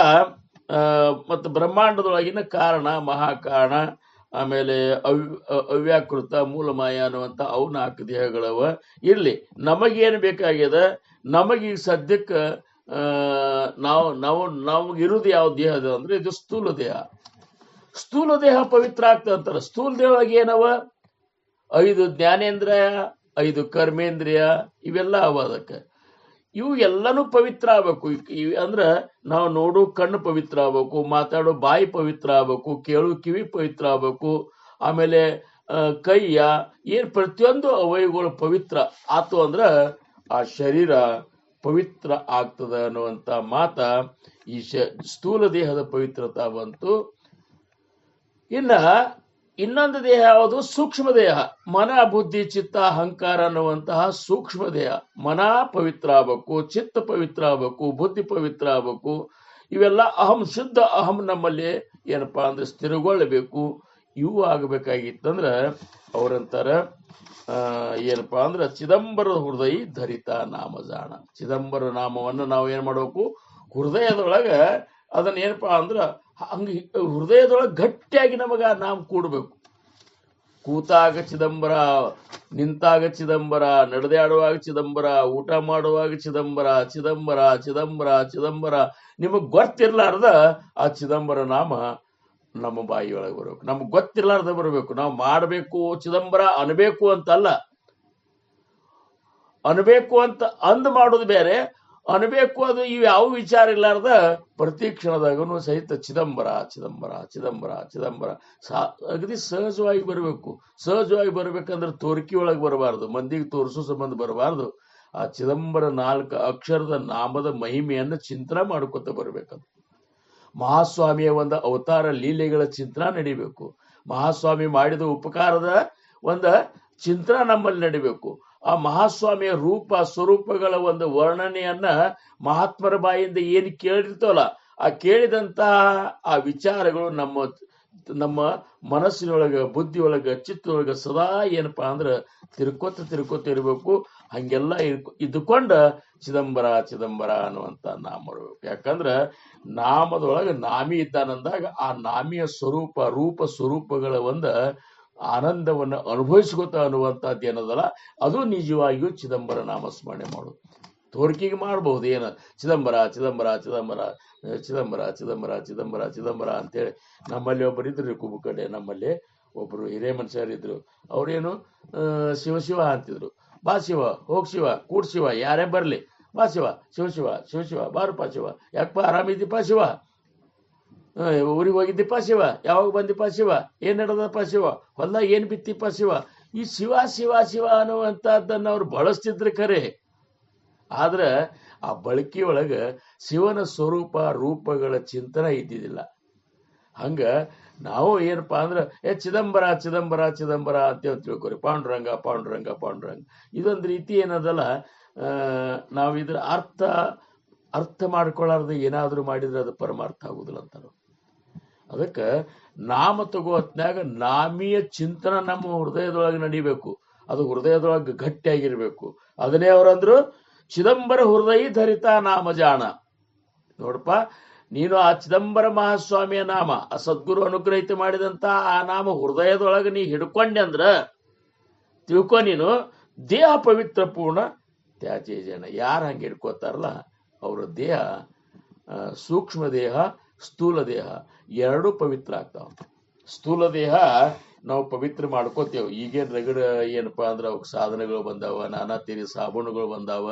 ಮತ್ತು ಬ್ರಹ್ಮಾಂಡದೊಳಗಿನ ಕಾರಣ, ಮಹಾಕಾರಣ, ಆಮೇಲೆ ಅವ್ಯಾಕೃತ, ಮೂಲಮಾಯ ಅನ್ನುವಂತ ಅವು 4 ದೇಹಗಳವ. ಇರ್ಲಿ, ನಮಗೇನು ಬೇಕಾಗ್ಯದ, ನಮಗೀಗ ಸದ್ಯಕ್ಕೆ ನಮಗಿರುವುದು ಯಾವ ದೇಹ ಅದ ಅಂದ್ರೆ ಇದು ಸ್ಥೂಲ ದೇಹ. ಸ್ಥೂಲ ದೇಹ ಪವಿತ್ರ ಆಗ್ತದೆ ಅಂತಾರ. ಸ್ಥೂಲ ದೇಹದೊಳಗೆ ಏನವ, 5 ಜ್ಞಾನೇಂದ್ರಿಯ, 5 ಕರ್ಮೇಂದ್ರಿಯ, ಇವೆಲ್ಲ ಅವ. ಅದಕ್ಕೆ ಇವು ಎಲ್ಲನೂ ಪವಿತ್ರ ಆಗ್ಬೇಕು. ಅಂದ್ರ ನಾವು ನೋಡು ಕಣ್ಣು ಪವಿತ್ರ ಆಗ್ಬೇಕು, ಮಾತಾಡೋ ಬಾಯಿ ಪವಿತ್ರ ಆಗ್ಬೇಕು, ಕೇಳು ಕಿವಿ ಪವಿತ್ರ ಆಗ್ಬೇಕು, ಆಮೇಲೆ ಕೈಯ ಏನ್ ಪ್ರತಿಯೊಂದು ಅವಯವಗಳು ಪವಿತ್ರ ಆತು ಅಂದ್ರ ಆ ಶರೀರ ಪವಿತ್ರ ಆಗ್ತದ ಅನ್ನುವಂತ ಮಾತ ಈ ಸ್ಥೂಲ ದೇಹದ ಪವಿತ್ರತಾ ಬಂತು. ಇನ್ನೊಂದು ದೇಹ ಯಾವುದು? ಸೂಕ್ಷ್ಮ ದೇಹ. ಮನ, ಬುದ್ಧಿ, ಚಿತ್ತ, ಅಹಂಕಾರ ಅನ್ನುವಂತಹ ಸೂಕ್ಷ್ಮ ದೇಹ. ಮನ ಪವಿತ್ರ ಆಗ್ಬೇಕು, ಚಿತ್ತ ಪವಿತ್ರ ಆಗ್ಬೇಕು, ಬುದ್ಧಿ ಪವಿತ್ರ ಆಗ್ಬೇಕು. ಇವೆಲ್ಲ ಅಹಂ, ಶುದ್ಧ ಅಹಂ ನಮ್ಮಲ್ಲಿ ಏನಪ್ಪಾ ಅಂದ್ರೆ ಸ್ಥಿರಗೊಳ್ಳಬೇಕು. ಇವು ಆಗಬೇಕಾಗಿತ್ತಂದ್ರ ಅವರಂತಾರ ಏನಪ್ಪಾ ಅಂದ್ರೆ ಚಿದಂಬರ ಹೃದಯ ಧರಿತ ನಾಮ ಜಾಣ. ಚಿದಂಬರ ನಾಮವನ್ನು ನಾವು ಏನ್ ಮಾಡ್ಬೇಕು, ಹೃದಯದೊಳಗ ಅದನ್ನ ಏನಪ್ಪಾ ಅಂದ್ರ ಹಂಗ ಹೃದಯದೊಳಗೆ ಗಟ್ಟಿಯಾಗಿ ನಮಗ ನಾಮ ಕೂಡ್ಬೇಕು. ಕೂತಾಗ ಚಿದಂಬರ, ನಿಂತಾಗ ಚಿದಂಬರ, ನಡೆದಾಡುವಾಗ ಚಿದಂಬರ, ಊಟ ಮಾಡುವಾಗ ಚಿದಂಬರ, ಚಿದಂಬರ ಚಿದಂಬರ ಚಿದಂಬರ. ನಿಮಗ್ ಗೊತ್ತಿರ್ಲಾರ್ದ ಆ ಚಿದಂಬರ ನಾಮ ನಮ್ಮ ಬಾಯಿಯೊಳಗೆ ಬರ್ಬೇಕು. ನಮ್ಗೆ ಗೊತ್ತಿರ್ಲಾರ್ದ ಬರ್ಬೇಕು. ನಾವು ಮಾಡಬೇಕು ಚಿದಂಬರ ಅನ್ಬೇಕು ಅಂತಲ್ಲ, ಅನ್ಬೇಕು ಅಂತ ಅಂದ್ ಮಾಡೋದು ಬೇರೆ, ಅನ್ಬೇಕು ಅದು ಇವು ಯಾವ ವಿಚಾರ ಇರ್ಲಾರ್ದ ಪ್ರತಿ ಕ್ಷಣದಾಗನು ಸಹಿತ ಚಿದಂಬರ ಚಿದಂಬರ ಚಿದಂಬರ ಚಿದಂಬರ ಅಗದಿ ಸಹಜವಾಗಿ ಬರಬೇಕು. ಸಹಜವಾಗಿ ಬರ್ಬೇಕಂದ್ರೆ ತೋರಿಕೆ ಒಳಗೆ ಬರಬಾರ್ದು, ಮಂದಿಗೆ ತೋರಿಸೋ ಸಂಬಂಧ ಬರಬಾರ್ದು. ಆ ಚಿದಂಬರ 4 ಅಕ್ಷರದ ನಾಮದ ಮಹಿಮೆಯನ್ನು ಚಿಂತನೆ ಮಾಡ್ಕೊತ ಬರ್ಬೇಕಂತ. ಮಹಾಸ್ವಾಮಿಯ ಒಂದು ಅವತಾರ ಲೀಲೆಗಳ ಚಿಂತನ ನಡಿಬೇಕು. ಮಹಾಸ್ವಾಮಿ ಮಾಡಿದ ಉಪಕಾರದ ಒಂದು ಚಿಂತನ ನಮ್ಮಲ್ಲಿ ನಡಿಬೇಕು. ಆ ಮಹಾಸ್ವಾಮಿಯ ರೂಪ ಸ್ವರೂಪಗಳ ಒಂದು ವರ್ಣನೆಯನ್ನ ಮಹಾತ್ಮರ ಬಾಯಿಂದ ಏನು ಕೇಳಿರ್ತವಲ್ಲ, ಆ ಕೇಳಿದಂತಹ ಆ ವಿಚಾರಗಳು ನಮ್ಮ ಮನಸ್ಸಿನೊಳಗ, ಬುದ್ಧಿಯೊಳಗ, ಚಿತ್ತೊಳಗ ಸದಾ ಏನಪ್ಪಾ ಅಂದ್ರ ತಿರ್ಕೋತ ಇರಬೇಕು. ಹಂಗೆಲ್ಲ ಇದ್ಕೊಂಡ ಚಿದಂಬರ ಚಿದಂಬರ ಅನ್ನುವಂತ ನಾಮ ಬರಬೇಕು. ಯಾಕಂದ್ರ ನಾಮದೊಳಗ ನಾಮಿ ಇದ್ದಾನಂದಾಗ ಆ ನಾಮಿಯ ಸ್ವರೂಪ, ರೂಪ ಸ್ವರೂಪಗಳ ಒಂದು ಆನಂದವನ್ನು ಅನುಭವಿಸ್ಕೋತ ಅನ್ನುವಂಥದ್ದು ಏನದಲ್ಲ, ಅದು ನಿಜವಾಗಿಯೂ ಚಿದಂಬರ ನಾಮಸ್ಮರಣೆ ಮಾಡೋದು. ತೋರಿಕೆಗೆ ಮಾಡಬಹುದು, ಏನ ಚಿದಂಬರ ಚಿದಂಬರ ಚಿದಂಬರ ಚಿದಂಬರ ಚಿದಂಬರ ಚಿದಂಬರ ಚಿದಂಬರ ಅಂತೇಳಿ. ನಮ್ಮಲ್ಲಿ ಒಬ್ಬರು ಇದ್ರು ಕುಬುಕಡೆ, ನಮ್ಮಲ್ಲಿ ಒಬ್ರು ಹಿರೇ ಮನುಷ್ಯರಿದ್ರು. ಅವ್ರೇನು ಶಿವ ಅಂತಿದ್ರು. ಬಾ ಶಿವ, ಹೋಗ್ ಶಿವ, ಕೂಡ್ ಶಿವ, ಯಾರೇ ಬರ್ಲಿ, ಬಾ ಶಿವ, ಶಿವ ಶಿವ ಬಾರಪ್ಪ ಶಿವ, ಯಾಕಪ್ಪ ಆರಾಮಿದ್ದೀಪ ಶಿವ, ಊರಿಗೆ ಹೋಗಿದ್ದೀಪ ಶಿವ, ಯಾವಾಗ ಬಂದಿಪ್ಪ ಶಿವ, ಏನ್ ನಡೆದಪ್ಪ ಶಿವ, ಹೊಲ್ದಾಗ ಏನ್ ಬಿತ್ತಿಪ್ಪ ಶಿವ. ಈ ಶಿವ ಶಿವ ಶಿವ ಅನ್ನುವಂಥದ್ದನ್ನ ಅವ್ರು ಬಳಸ್ತಿದ್ರು ಖರೆ, ಆದ್ರ ಆ ಬಳಕೆಯೊಳಗ ಶಿವನ ಸ್ವರೂಪ ರೂಪಗಳ ಚಿಂತನೆ ಇದ್ದಿದ್ದಿಲ್ಲ. ಹಂಗ ನಾವು ಏನಪ್ಪಾ ಅಂದ್ರ ಚಿದಂಬರ ಚಿದಂಬರ ಚಿದಂಬರ ಅಂತ ತಿಳ್ಕೊರಿ. ಪಾಂಡುರಂಗ ಪಾಂಡುರಂಗ ಪಾಂಡುರಂಗ. ಇದೊಂದು ರೀತಿ ಏನದಲ್ಲ, ನಾವು ಇದ್ರ ಅರ್ಥ ಮಾಡ್ಕೊಳ್ಳಾರ್ದು ಏನಾದ್ರೂ ಮಾಡಿದ್ರೆ ಅದು ಪರಮಾರ್ಥ ಆಗುದಿಲ್ಲ ಅಂತಾರ. ಅದಕ್ಕೆ ನಾಮ ತಗೋ ಹೊತ್ನ್ಯಾಗ ನಾಮಿಯ ಚಿಂತನ ನಮ್ಮ ಹೃದಯದೊಳಗೆ ನಡಿಬೇಕು. ಅದು ಹೃದಯದೊಳಗೆ ಗಟ್ಟಿಯಾಗಿರ್ಬೇಕು. ಅದನ್ನೇ ಅವರಂದ್ರು ಚಿದಂಬರ ಹೃದಯ ಧರಿತ ನಾಮ ಜಾಣ. ನೋಡಪ್ಪ, ನೀನು ಆ ಚಿದಂಬರ ಮಹಾಸ್ವಾಮಿಯ ನಾಮ, ಆ ಸದ್ಗುರು ಅನುಗ್ರಹಿತ ಮಾಡಿದಂತ ಆ ನಾಮ ಹೃದಯದೊಳಗೆ ನೀ ಹಿಡ್ಕೊಂಡೆ ಅಂದ್ರ ತಿಳ್ಕೊ, ನೀನು ದೇಹ ಪವಿತ್ರ ಪೂರ್ಣ ತ್ಯಾಜ್ಯ ಜನ. ಯಾರು ಹಂಗೆ ಹಿಡ್ಕೋತಾರಲ್ಲ ಅವರ ದೇಹ, ಸೂಕ್ಷ್ಮ ದೇಹ, ಸ್ಥೂಲ ದೇಹ ಎರಡೂ ಪವಿತ್ರ ಆಗ್ತಾವ. ಸ್ಥೂಲ ದೇಹ ನಾವು ಪವಿತ್ರ ಮಾಡ್ಕೋತೇವೆ. ಈಗೇನ್ ರಗಡ ಏನಪ್ಪಾ ಅಂದ್ರ ಅವಕ್ಕೆ ಸಾಧನಗಳು ಬಂದಾವ, ನಾನಾ ತೀರಿ ಸಾಬೂನುಗಳು ಬಂದಾವ,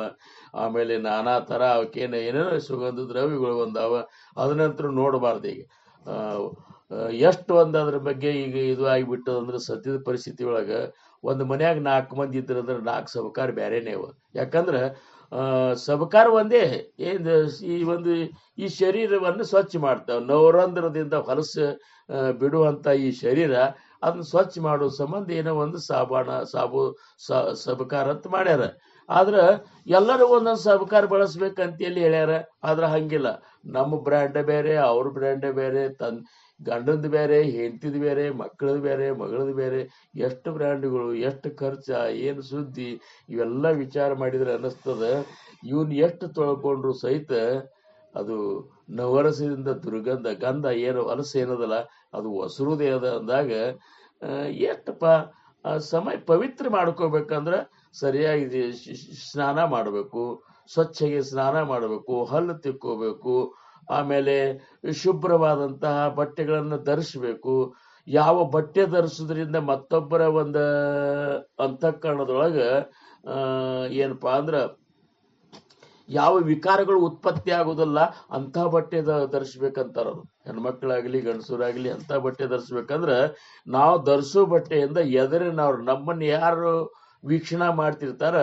ಆಮೇಲೆ ನಾನಾ ತರ ಅವಕ್ಕೇನು ಏನೇನೋ ಸುಗಂಧ ದ್ರವ್ಯಗಳು ಬಂದಾವ. ಅದನ್ನಂತರೂ ನೋಡಬಾರ್ದು. ಈಗ ಎಷ್ಟು ಒಂದು ಅದ್ರ ಬಗ್ಗೆ ಈಗ ಇದು ಆಗಿಬಿಟ್ಟದಂದ್ರೆ ಸದ್ಯದ ಪರಿಸ್ಥಿತಿ ಒಳಗ ಒಂದು ಮನ್ಯಾಗ 4 ಮಂದಿ ಇದ್ರಂದ್ರೆ 4 ಸಬಕಾರ ಬ್ಯಾರೇನೇ ಅವ. ಯಾಕಂದ್ರ ಸಬಕಾರ ಒಂದೇ ಈ ಶರೀರವನ್ನು ಸ್ವಚ್ಛ ಮಾಡ್ತಾವ. ನವರಂಧ್ರದಿಂದ ಹೊಲಸು ಬಿಡುವಂತ ಈ ಶರೀರ ಅದನ್ನ ಸ್ವಚ್ಛ ಮಾಡೋ ಸಂಬಂಧ ಏನೋ ಒಂದು ಸಬಕಾರ ಅಂತ ಮಾಡ್ಯಾರ. ಆದ್ರ ಎಲ್ಲರೂ ಒಂದೊಂದು ಸಬಕಾರ ಬಳಸ್ಬೇಕಂತೇಳಿ ಹೇಳ್ಯಾರ. ಆದ್ರ ಹಂಗಿಲ್ಲ. ನಮ್ಮ ಬ್ರ್ಯಾಂಡ್ ಬೇರೆ, ಅವ್ರ ಬ್ರ್ಯಾಂಡ್ ಬೇರೆ, ಗಂಡಂದು ಬೇರೆ, ಹೆಂಡತಿದ್ ಬೇರೆ, ಮಕ್ಕಳದ್ ಬೇರೆ, ಮಗಳದ್ ಬೇರೆ. ಎಷ್ಟು ಬ್ರ್ಯಾಂಡ್ಗಳು, ಎಷ್ಟು ಖರ್ಚ, ಏನು ಸುದ್ದಿ, ಇವೆಲ್ಲ ವಿಚಾರ ಮಾಡಿದ್ರೆ ಅನ್ನಿಸ್ತದ ಇವನ್ ಎಷ್ಟು ತೊಳ್ಕೊಂಡ್ರು ಸಹಿತ ಅದು ನವರಸದಿಂದ ದುರ್ಗಂಧ, ಗಂಧ ಏನು ಹೊಲಸ ಏನದಲ್ಲ ಅದು ಹೊಸರುದೇ ಅದ ಅಂದಾಗ ಎಷ್ಟಪ್ಪ ಸಮಯ ಪವಿತ್ರ ಮಾಡ್ಕೋಬೇಕಂದ್ರ ಸರಿಯಾಗಿ ಸ್ನಾನ ಮಾಡಬೇಕು, ಸ್ವಚ್ಛಗೆ ಸ್ನಾನ ಮಾಡಬೇಕು, ಹಲ್ಲು ತಿಕ್ಕೋಬೇಕು, ಆಮೇಲೆ ಶುಭ್ರವಾದಂತಹ ಬಟ್ಟೆಗಳನ್ನು ಧರಿಸಬೇಕು. ಯಾವ ಬಟ್ಟೆ ಧರಿಸೋದ್ರಿಂದ ಮತ್ತೊಬ್ಬರ ಒಂದು ಅಂತಃಕರಣದೊಳಗ ಏನಪ್ಪಾ ಅಂದ್ರ ಯಾವ ವಿಕಾರಗಳು ಉತ್ಪತ್ತಿ ಆಗುದಿಲ್ಲ ಅಂತ ಬಟ್ಟೆ ಧರಿಸ್ಬೇಕಂತಾರ. ಹೆಣ್ಮಕ್ಳಾಗ್ಲಿ ಗಂಡಸರಾಗ್ಲಿ ಅಂತ ಬಟ್ಟೆ ಧರಿಸ್ಬೇಕಂದ್ರ ನಾವು ಧರಿಸೋ ಬಟ್ಟೆಯಿಂದ ಎದುರಿನವ್ರು ನಮ್ಮನ್ನ ಯಾರು ವೀಕ್ಷಣೆ ಮಾಡ್ತಿರ್ತಾರ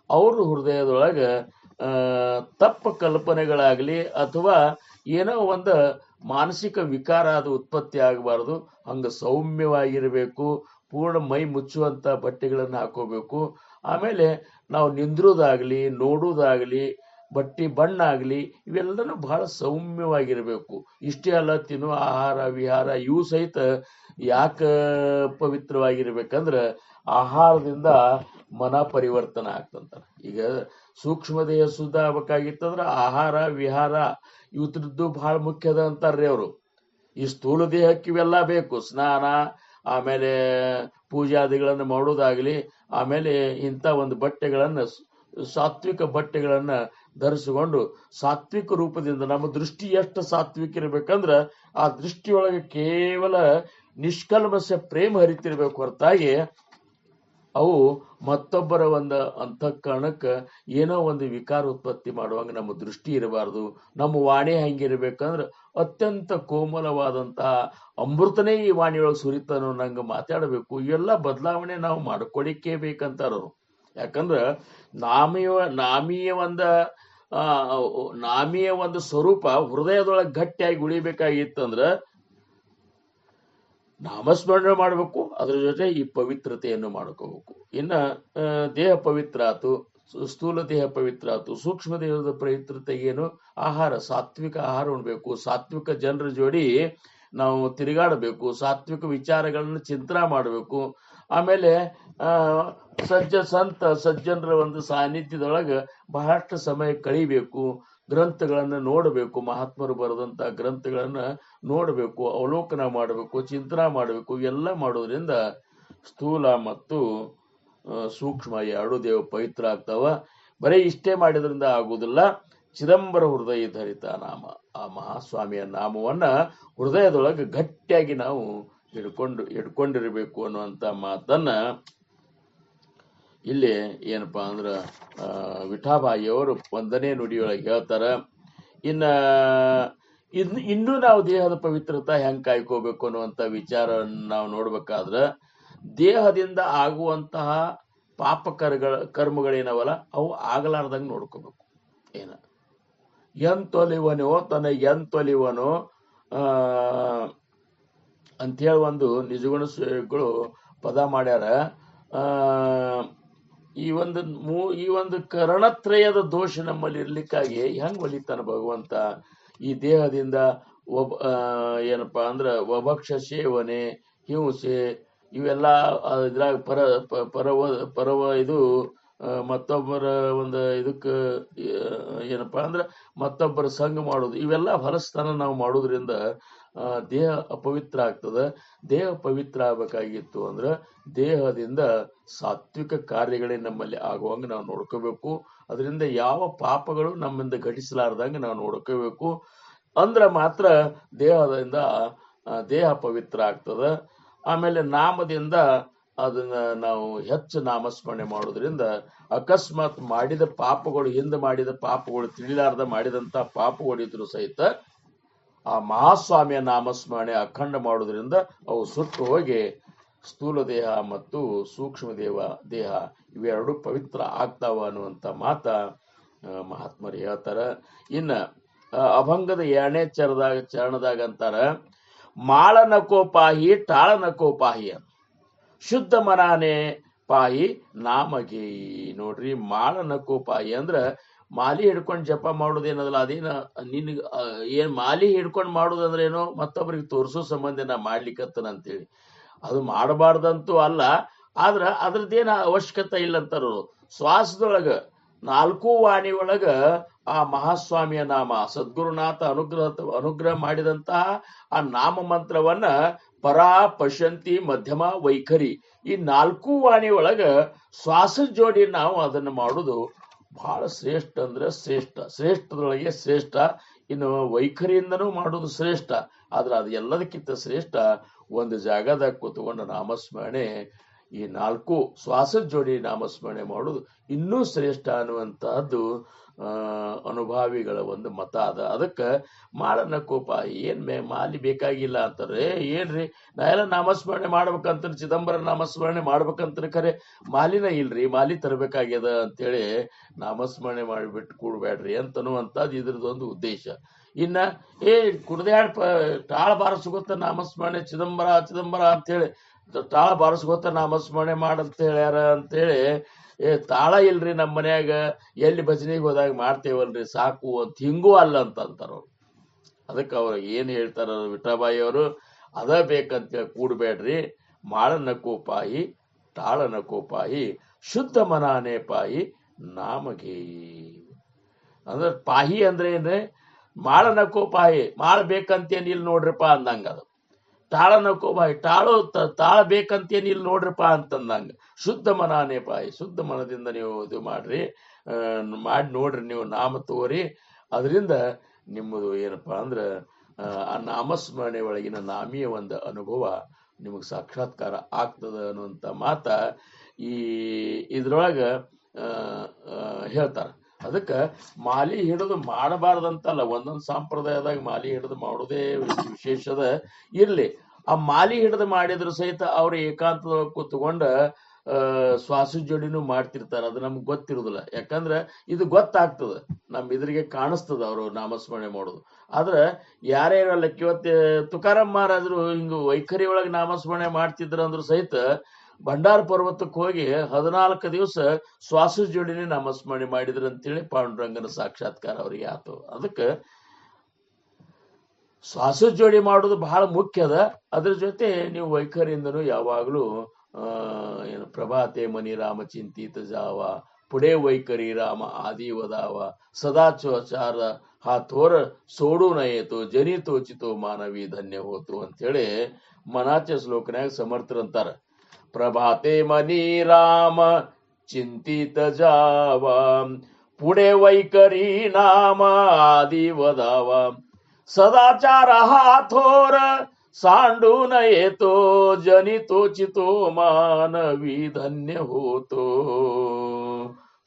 ಅವ್ರ ಹೃದಯದೊಳಗ ತಪ್ಪ ಕಲ್ಪನೆಗಳಾಗ್ಲಿ ಅಥವಾ ಏನೋ ಒಂದು ಮಾನಸಿಕ ವಿಕಾರ ಅದು ಉತ್ಪತ್ತಿ ಆಗಬಾರ್ದು. ಹಂಗ ಸೌಮ್ಯವಾಗಿರ್ಬೇಕು. ಪೂರ್ಣ ಮೈ ಮುಚ್ಚುವಂತ ಬಟ್ಟೆಗಳನ್ನು ಹಾಕೋಬೇಕು. ಆಮೇಲೆ ನಾವು ನಿಂದ್ರೋದಾಗ್ಲಿ, ನೋಡುವುದಾಗ್ಲಿ, ಬಟ್ಟಿ ಬಣ್ಣ ಆಗಲಿ ಇವೆಲ್ಲನೂ ಬಹಳ ಸೌಮ್ಯವಾಗಿರಬೇಕು. ಇಷ್ಟೇ ಅಲ್ಲ, ತಿನ್ನುವ ಆಹಾರ ವಿಹಾರ ಇವು ಸಹಿತ ಯಾಕೆ ಪವಿತ್ರವಾಗಿರ್ಬೇಕಂದ್ರೆ ಆಹಾರದಿಂದ ಮನ ಪರಿವರ್ತನೆ ಆಗ್ತಂತಾರೆ. ಈಗ ಸೂಕ್ಷ್ಮ ದೇಹ ಶುದ್ಧ ಆಗ್ಬೇಕಾಗಿತ್ತಂದ್ರ ಆಹಾರ ವಿಹಾರ ಇವತ್ರದ್ದು ಬಹಳ ಮುಖ್ಯದ ಅಂತಾರ್ರಿ ಅವರು. ಈ ಸ್ಥೂಲ ದೇಹಕ್ಕೆ ಇವೆಲ್ಲ ಬೇಕು, ಸ್ನಾನ, ಆಮೇಲೆ ಪೂಜಾದಿಗಳನ್ನು ಮಾಡೋದಾಗ್ಲಿ, ಆಮೇಲೆ ಇಂಥ ಒಂದು ಬಟ್ಟೆಗಳನ್ನ ಸಾತ್ವಿಕ ಬಟ್ಟೆಗಳನ್ನ ಧರಿಸಿಕೊಂಡು ಸಾತ್ವಿಕ ರೂಪದಿಂದ ನಮ್ಮ ದೃಷ್ಟಿ ಎಷ್ಟು ಸಾತ್ವಿಕ ಇರ್ಬೇಕಂದ್ರ ಆ ದೃಷ್ಟಿಯೊಳಗೆ ಕೇವಲ ನಿಷ್ಕಲ್ಮಶ ಪ್ರೇಮ ಹರಿತಿರ್ಬೇಕು ಹೊರತಾಗಿ ಅವು ಮತ್ತೊಬ್ಬರ ಒಂದು ಅಂತಃಕರಣಕ್ಕೆ ಏನೋ ಒಂದು ವಿಕಾರ ಉತ್ಪತ್ತಿ ಮಾಡುವಾಗ ನಮ್ಮ ದೃಷ್ಟಿ ಇರಬಾರ್ದು. ನಮ್ಮ ವಾಣಿ ಹೆಂಗಿರ್ಬೇಕಂದ್ರೆ ಅತ್ಯಂತ ಕೋಮಲವಾದಂತಹ ಅಮೃತನೇ ಈ ವಾಣಿಯೊಳಗೆ ಸುರಿತಾನೋ ನಂಗೆ ಮಾತಾಡಬೇಕು. ಇವೆಲ್ಲ ಬದಲಾವಣೆ ನಾವು ಮಾಡ್ಕೊಳಿಕೆ ಬೇಕಂತಾರರು. ಯಾಕಂದ್ರ ನಾಮೀಯ ಒಂದು ಸ್ವರೂಪ ಹೃದಯದೊಳಗೆ ಗಟ್ಟಿಯಾಗಿ ಉಳಿಬೇಕಾಗಿತ್ತಂದ್ರ ನಾಮಸ್ಮರಣೆ ಮಾಡಬೇಕು, ಅದ್ರ ಜೊತೆ ಈ ಪವಿತ್ರತೆಯನ್ನು ಮಾಡ್ಕೋಬೇಕು. ಇನ್ನ ದೇಹ ಪವಿತ್ರ ಆತು, ಸ್ಥೂಲ ದೇಹ ಪವಿತ್ರ ಆತು, ಸೂಕ್ಷ್ಮ ದೇಹದ ಪವಿತ್ರತೆಗೇನು ಆಹಾರ, ಸಾತ್ವಿಕ ಆಹಾರ ಉಣ್ಬೇಕು, ಸಾತ್ವಿಕ ಜನರ ಜೋಡಿ ನಾವು ತಿರುಗಾಡಬೇಕು, ಸಾತ್ವಿಕ ವಿಚಾರಗಳನ್ನು ಚಿಂತನೆ ಮಾಡಬೇಕು. ಆಮೇಲೆ ಸಜ್ಜನರ ಒಂದು ಸಾನ್ನಿಧ್ಯದೊಳಗೆ ಬಹಳಷ್ಟು ಸಮಯ ಕಳಿಬೇಕು, ಗ್ರಂಥಗಳನ್ನು ನೋಡಬೇಕು, ಮಹಾತ್ಮರು ಬರೆದಂತ ಗ್ರಂಥಗಳನ್ನ ನೋಡಬೇಕು, ಅವಲೋಕನ ಮಾಡಬೇಕು, ಚಿಂತನಾ ಮಾಡಬೇಕು. ಎಲ್ಲ ಮಾಡೋದ್ರಿಂದ ಸ್ಥೂಲ ಮತ್ತು ಸೂಕ್ಷ್ಮ ಎರಡು ದೇವ ಪವಿತ್ರ ಆಗ್ತಾವ. ಬರೀ ಇಷ್ಟೇ ಮಾಡಿದ್ರಿಂದ ಆಗುವುದಿಲ್ಲ. ಚಿದಂಬರ ಹೃದಯ ಧರಿತ ನಾಮ, ಆ ಮಹಾಸ್ವಾಮಿಯ ನಾಮವನ್ನ ಹೃದಯದೊಳಗೆ ಗಟ್ಟಿಯಾಗಿ ನಾವು ಹಿಡ್ಕೊಂಡಿರ್ಬೇಕು ಅನ್ನುವಂತ ಮಾತನ್ನ ಇಲ್ಲಿ ಏನಪ್ಪಾ ಅಂದ್ರ ವಿಠಾಬಾಯಿಯವರು ಒಂದನೇ ನುಡಿಯೊಳಗೆ ಹೇಳ್ತಾರ. ಇನ್ನೂ ನಾವು ದೇಹದ ಪವಿತ್ರತೆ ಹೆಂಗ್ ಕಾಯ್ಕೋಬೇಕು ಅನ್ನುವಂತ ವಿಚಾರ ನಾವು ನೋಡ್ಬೇಕಾದ್ರ ದೇಹದಿಂದ ಆಗುವಂತಹ ಕರ್ಮಗಳೇನವಲ್ಲ ಅವು ಆಗಲಾರ್ದಂಗೆ ನೋಡ್ಕೋಬೇಕು. ಎಂತೊಲಿವನೋ ತನಗೆಂತೊಲಿವನೋ ಅಂಥೇಳಿ ಒಂದು ನಿಜಗುಣ ಶ್ರೀಗಳು ಪದ ಮಾಡ್ಯಾರ. ಈ ಒಂದು ಕರಣತ್ರಯದ ದೋಷ ನಮ್ಮಲ್ಲಿ ಇರ್ಲಿಕ್ಕಾಗಿ ಹೆಂಗ್ ಒಲಿತಾನ ಭಗವಂತ? ಈ ದೇಹದಿಂದ ಏನಪ್ಪಾ ಅಂದ್ರ ವಭಕ್ಷ ಸೇವನೆ, ಹಿಂಸೆ ಇವೆಲ್ಲ ಇದ್ರಾಗ ಪರವ ಇದು ಮತ್ತೊಬ್ಬರ ಒಂದು ಇದಕ್ಕೆ ಏನಪ್ಪಾ ಅಂದ್ರ ಮತ್ತೊಬ್ಬರ ಸಂಘ ಮಾಡೋದು, ಇವೆಲ್ಲ ಹೊಲಸ್ಥಾನ ನಾವು ಮಾಡೋದ್ರಿಂದ ದೇಹ ಅಪವಿತ್ರ ಆಗ್ತದ. ದೇಹ ಪವಿತ್ರ ಆಗ್ಬೇಕಾಗಿತ್ತು ಅಂದ್ರ ದೇಹದಿಂದ ಸಾತ್ವಿಕ ಕಾರ್ಯಗಳೇ ನಮ್ಮಲ್ಲಿ ಆಗುವಂಗ ನಾವು ನೋಡ್ಕೋಬೇಕು. ಅದರಿಂದ ಯಾವ ಪಾಪಗಳು ನಮ್ಮಿಂದ ಘಟಿಸಲಾರ್ದಂಗ ನಾವು ನೋಡ್ಕೋಬೇಕು. ಅಂದ್ರ ಮಾತ್ರ ದೇಹ ಪವಿತ್ರ ಆಗ್ತದ. ಆಮೇಲೆ ನಾಮದಿಂದ ಅದನ್ನ ನಾವು ಹೆಚ್ಚು ನಾಮಸ್ಮರಣೆ ಮಾಡೋದ್ರಿಂದ ಅಕಸ್ಮಾತ್ ಮಾಡಿದ ಪಾಪಗಳು, ಹಿಂದೆ ಮಾಡಿದ ಪಾಪಗಳು, ತಿಳಿಲಾರ್ದ ಮಾಡಿದಂತ ಪಾಪಗಳು ಇದ್ರು ಸಹಿತ ಆ ಮಹಾಸ್ವಾಮಿಯ ನಾಮಸ್ಮರಣೆ ಅಖಂಡ ಮಾಡೋದ್ರಿಂದ ಅವು ಸುಟ್ಟು ಹೋಗಿ ಸ್ಥೂಲ ದೇಹ ಮತ್ತು ಸೂಕ್ಷ್ಮ ದೇಹ ಇವೆರಡು ಪವಿತ್ರ ಆಗ್ತಾವ ಅನ್ನುವಂತ ಮಾತ ಮಹಾತ್ಮರು ಹೇಳ್ತಾರ. ಇನ್ನ ಅಭಂಗದ 2ನೇ ಚರಣದಾಗ ಅಂತಾರ, ಮಾಳನಕೋ ಪಾಹಿ ಟಾಳನಕೋ ಪಾಹಿ ಅಂತ, ಶುದ್ಧ ಮನಾನೆ ಪಾಹಿ ನಾಮಗೇಯಿ. ನೋಡ್ರಿ, ಮಾಳನಕೋ ಪಾಹಿ ಅಂದ್ರ ಮಾಲಿ ಹಿಡ್ಕೊಂಡು ಜಪ ಮಾಡೋದೇನದಲ್ಲ ಅದೇನ ನಿನ್ಗ ಏನ್ ಮಾಲಿ ಹಿಡ್ಕೊಂಡು ಮಾಡೋದಂದ್ರೆ ಏನೋ ಮತ್ತೊಬ್ರಿಗೆ ತೋರಿಸೋ ಸಂಬಂಧ ನಾ ಮಾಡ್ಲಿಕ್ಕತ್ತನ ಅಂತೇಳಿ ಅದು ಮಾಡಬಾರ್ದಂತೂ ಅಲ್ಲ. ಆದ್ರ ಅದ್ರದ್ದೇನ ಅವಶ್ಯಕತೆ ಇಲ್ಲ ಅಂತಾರ. ಶ್ವಾಸದೊಳಗ 4 ವಾಣಿ ಒಳಗ ಆ ಮಹಾಸ್ವಾಮಿಯ ನಾಮ, ಸದ್ಗುರುನಾಥ ಅನುಗ್ರಹ ಮಾಡಿದಂತಹ ಆ ನಾಮ ಮಂತ್ರವನ್ನ ಪರಾ ಪಶಂತಿ ಮಧ್ಯಮ ವೈಖರಿ ಈ 4 ವಾಣಿ ಒಳಗ ಶ್ವಾಸದ ಜೋಡಿ ನಾವು ಅದನ್ನ ಮಾಡುದು ಬಹಳ ಶ್ರೇಷ್ಠ ಅಂದ್ರೆ ಶ್ರೇಷ್ಠದೊಳಗೆ ಶ್ರೇಷ್ಠ. ಇನ್ನು ವೈಖರಿಯಿಂದನೂ ಮಾಡುದು ಶ್ರೇಷ್ಠ. ಆದ್ರೆ ಅದು ಎಲ್ಲದಕ್ಕಿಂತ ಶ್ರೇಷ್ಠ ಒಂದು ಜಾಗದಾಗ ಕೂತ್ಕೊಂಡು ನಾಮಸ್ಮರಣೆ, ಈ 4 ಶ್ವಾಸದ ಜೋಡಿ ನಾಮಸ್ಮರಣೆ ಮಾಡುದು ಇನ್ನೂ ಶ್ರೇಷ್ಠ ಅನ್ನುವಂತಹದ್ದು ಅನುಭಾವಿಗಳ ಒಂದು ಮತ ಅದ. ಅದಕ್ಕೆ ಮಾಳನ ಕೋಪ ಏನ್ ಮಾಲಿ ಬೇಕಾಗಿಲ್ಲ ಅಂತಾರೆ. ಏನ್ರಿ ನಾ ಎಲ್ಲ ನಾಮಸ್ಮರಣೆ ಮಾಡ್ಬೇಕಂತ, ಚಿದಂಬರ ನಾಮಸ್ಮರಣೆ ಮಾಡ್ಬೇಕಂತ ಖರೆ ಮಾಲಿನ ಇಲ್ರಿ, ಮಾಲಿ ತರಬೇಕಾಗ್ಯದ ಅಂತೇಳಿ ನಾಮಸ್ಮರಣೆ ಮಾಡಿಬಿಟ್ಟು ಕೂಡ್ಬೇಡ್ರಿ ಅಂತನ್ನುವಂಥದ್ದು ಇದ್ರದೊಂದು ಉದ್ದೇಶ. ಇನ್ನ ಕುಡ್ದ್ಯಾಡ್ ತಾಳ ಬಾರಿಸ್ಕೊತ ನಾಮಸ್ಮರಣೆ ಚಿದಂಬರ ಚಿದಂಬರ ಅಂತೇಳಿ ತಾಳ ಬಾರಿಸ್ಕೊತ ನಾಮಸ್ಮರಣೆ ಮಾಡಂತ ಹೇಳ್ಯಾರ ಅಂತೇಳಿ ತಾಳ ಇಲ್ರಿ ನಮ್ಮ ಮನ್ಯಾಗ ಎಲ್ಲಿ ಭಜನೆಗೆ ಹೋದಾಗ ಮಾಡ್ತೇವಲ್ರಿ ಸಾಕು ಅಂತ ಹಿಂಗೂ ಅಲ್ಲ ಅಂತ ಅಂತಾರ ಅವ್ರು. ಅದಕ್ಕೆ ಅವ್ರು ಏನ್ ಹೇಳ್ತಾರ ವಿಠಾಬಾಯಿ ಅವರು, ಅದ ಬೇಕಂತೇಳಿ ಕೂಡ್ಬೇಡ್ರಿ, ಮಾಳನ ಕೋಪಾಯಿ ತಾಳನ ಕೋಪಾಯಿ ಶುದ್ಧ ಮನಾನೇ ಪಾಯಿ ನಾಮಗೆ. ಅಂದ್ರೆ ಪಾಹಿ ಅಂದ್ರೆ ಏನ್ರಿ, ಮಾಳನ ಕೋಪಾಯಿ ಮಾಳ ಬೇಕಂತೇನ್ ಇಲ್ಲಿ ನೋಡ್ರಿಪ್ಪ ಅಂದಂಗ. ಅದು ತಾಳನ ಕೋಪಾಯಿ ತಾಳ ಬೇಕಂತೇನ್ ಇಲ್ಲಿ ನೋಡ್ರಿಪ್ಪ ಅಂತಂದಂಗ. ಶುದ್ಧ ಮನಾನೇ ಪಾಯಿ, ಶುದ್ಧ ಮನದಿಂದ ನೀವು ಇದು ಮಾಡ್ರಿ, ಮಾಡಿ ನೋಡ್ರಿ, ನೀವು ನಾಮ ತಗೋರಿ. ಅದರಿಂದ ನಿಮ್ಮದು ಏನಪ್ಪಾ ಅಂದ್ರ ಆ ನಾಮಸ್ಮರಣೆ ಒಳಗಿನ ನಾಮಿಯ ಒಂದು ಅನುಭವ ನಿಮಗೆ ಸಾಕ್ಷಾತ್ಕಾರ ಆಗ್ತದ ಅನ್ನುವಂಥ ಮಾತ ಇದ್ರೊಳಗ ಹೇಳ್ತಾರ. ಅದಕ್ಕೆ ಮಾಲಿ ಹಿಡಿದು ಮಾಡಬಾರ್ದಂತಲ್ಲ, ಒಂದೊಂದು ಸಂಪ್ರದಾಯದಾಗ ಮಾಲಿ ಹಿಡಿದು ಮಾಡೋದೇ ವಿಶೇಷದ ಇರ್ಲಿ. ಆ ಮಾಲಿ ಹಿಡಿದು ಮಾಡಿದ್ರು ಸಹಿತ ಅವ್ರು ಏಕಾಂತದೊಳಗೆ ಕೂತ್ಕೊಂಡ ಶ್ವಾಸ ಜೋಡಿನೂ ಮಾಡ್ತಿರ್ತಾರ. ಅದು ನಮ್ಗೆ ಗೊತ್ತಿರುದಿಲ್ಲ, ಯಾಕಂದ್ರೆ ಇದು ಗೊತ್ತಾಗ್ತದ, ನಮ್ ಇದ್ರಿಗೆ ಕಾಣಿಸ್ತದ ಅವರು ನಾಮಸ್ಮರಣೆ ಮಾಡೋದು. ಆದ್ರೆ ಯಾರೇ ಇರಲ್ಲ, ಇವತ್ತು ತುಕಾರಾಮ್ ಮಹಾರಾಜರು ಹಿಂಗ ವೈಖರಿ ಒಳಗೆ ನಾಮಸ್ಮರಣೆ ಮಾಡ್ತಿದ್ರ ಅಂದ್ರು ಸಹಿತ ಭಂಡಾರ ಪರ್ವತಕ್ಕೆ ಹೋಗಿ 14 ದಿವಸ ಶ್ವಾಸ ಜೋಡಿನೇ ನಾಮಸ್ಮರಣೆ ಮಾಡಿದ್ರು ಅಂತೇಳಿ ಪಾಂಡುರಂಗನ ಸಾಕ್ಷಾತ್ಕಾರ ಅವ್ರಿಗೆ ಆತು. ಅದಕ್ಕೆ ಶ್ವಾಸ ಜೋಡಿ ಮಾಡೋದು ಬಹಳ ಮುಖ್ಯ ಅದ. ಅದ್ರ ಜೊತೆ ನೀವು ವೈಖರಿಯಿಂದನೂ ಯಾವಾಗಲೂ ಏನು ಪ್ರಭಾತೆ ಮನಿ ರಾಮ ಚಿಂತಿತ ಜಾವ, पुढे वैकरी राम आदि वदावा, सदाचार हा थोर सोडू नये तो जनी तोचितो मानवी धन्य होतो ಅಂತೇಳಿ मनाच्या श्लोकन्याग समर्थ अंतार. प्रभाते मनी राम चिंतित जावा, पुढे वैकरी नाम आदि वदावा, सदाचार हा थोर सांडून येतो जनी तोचितो मानवी धन्य होतो.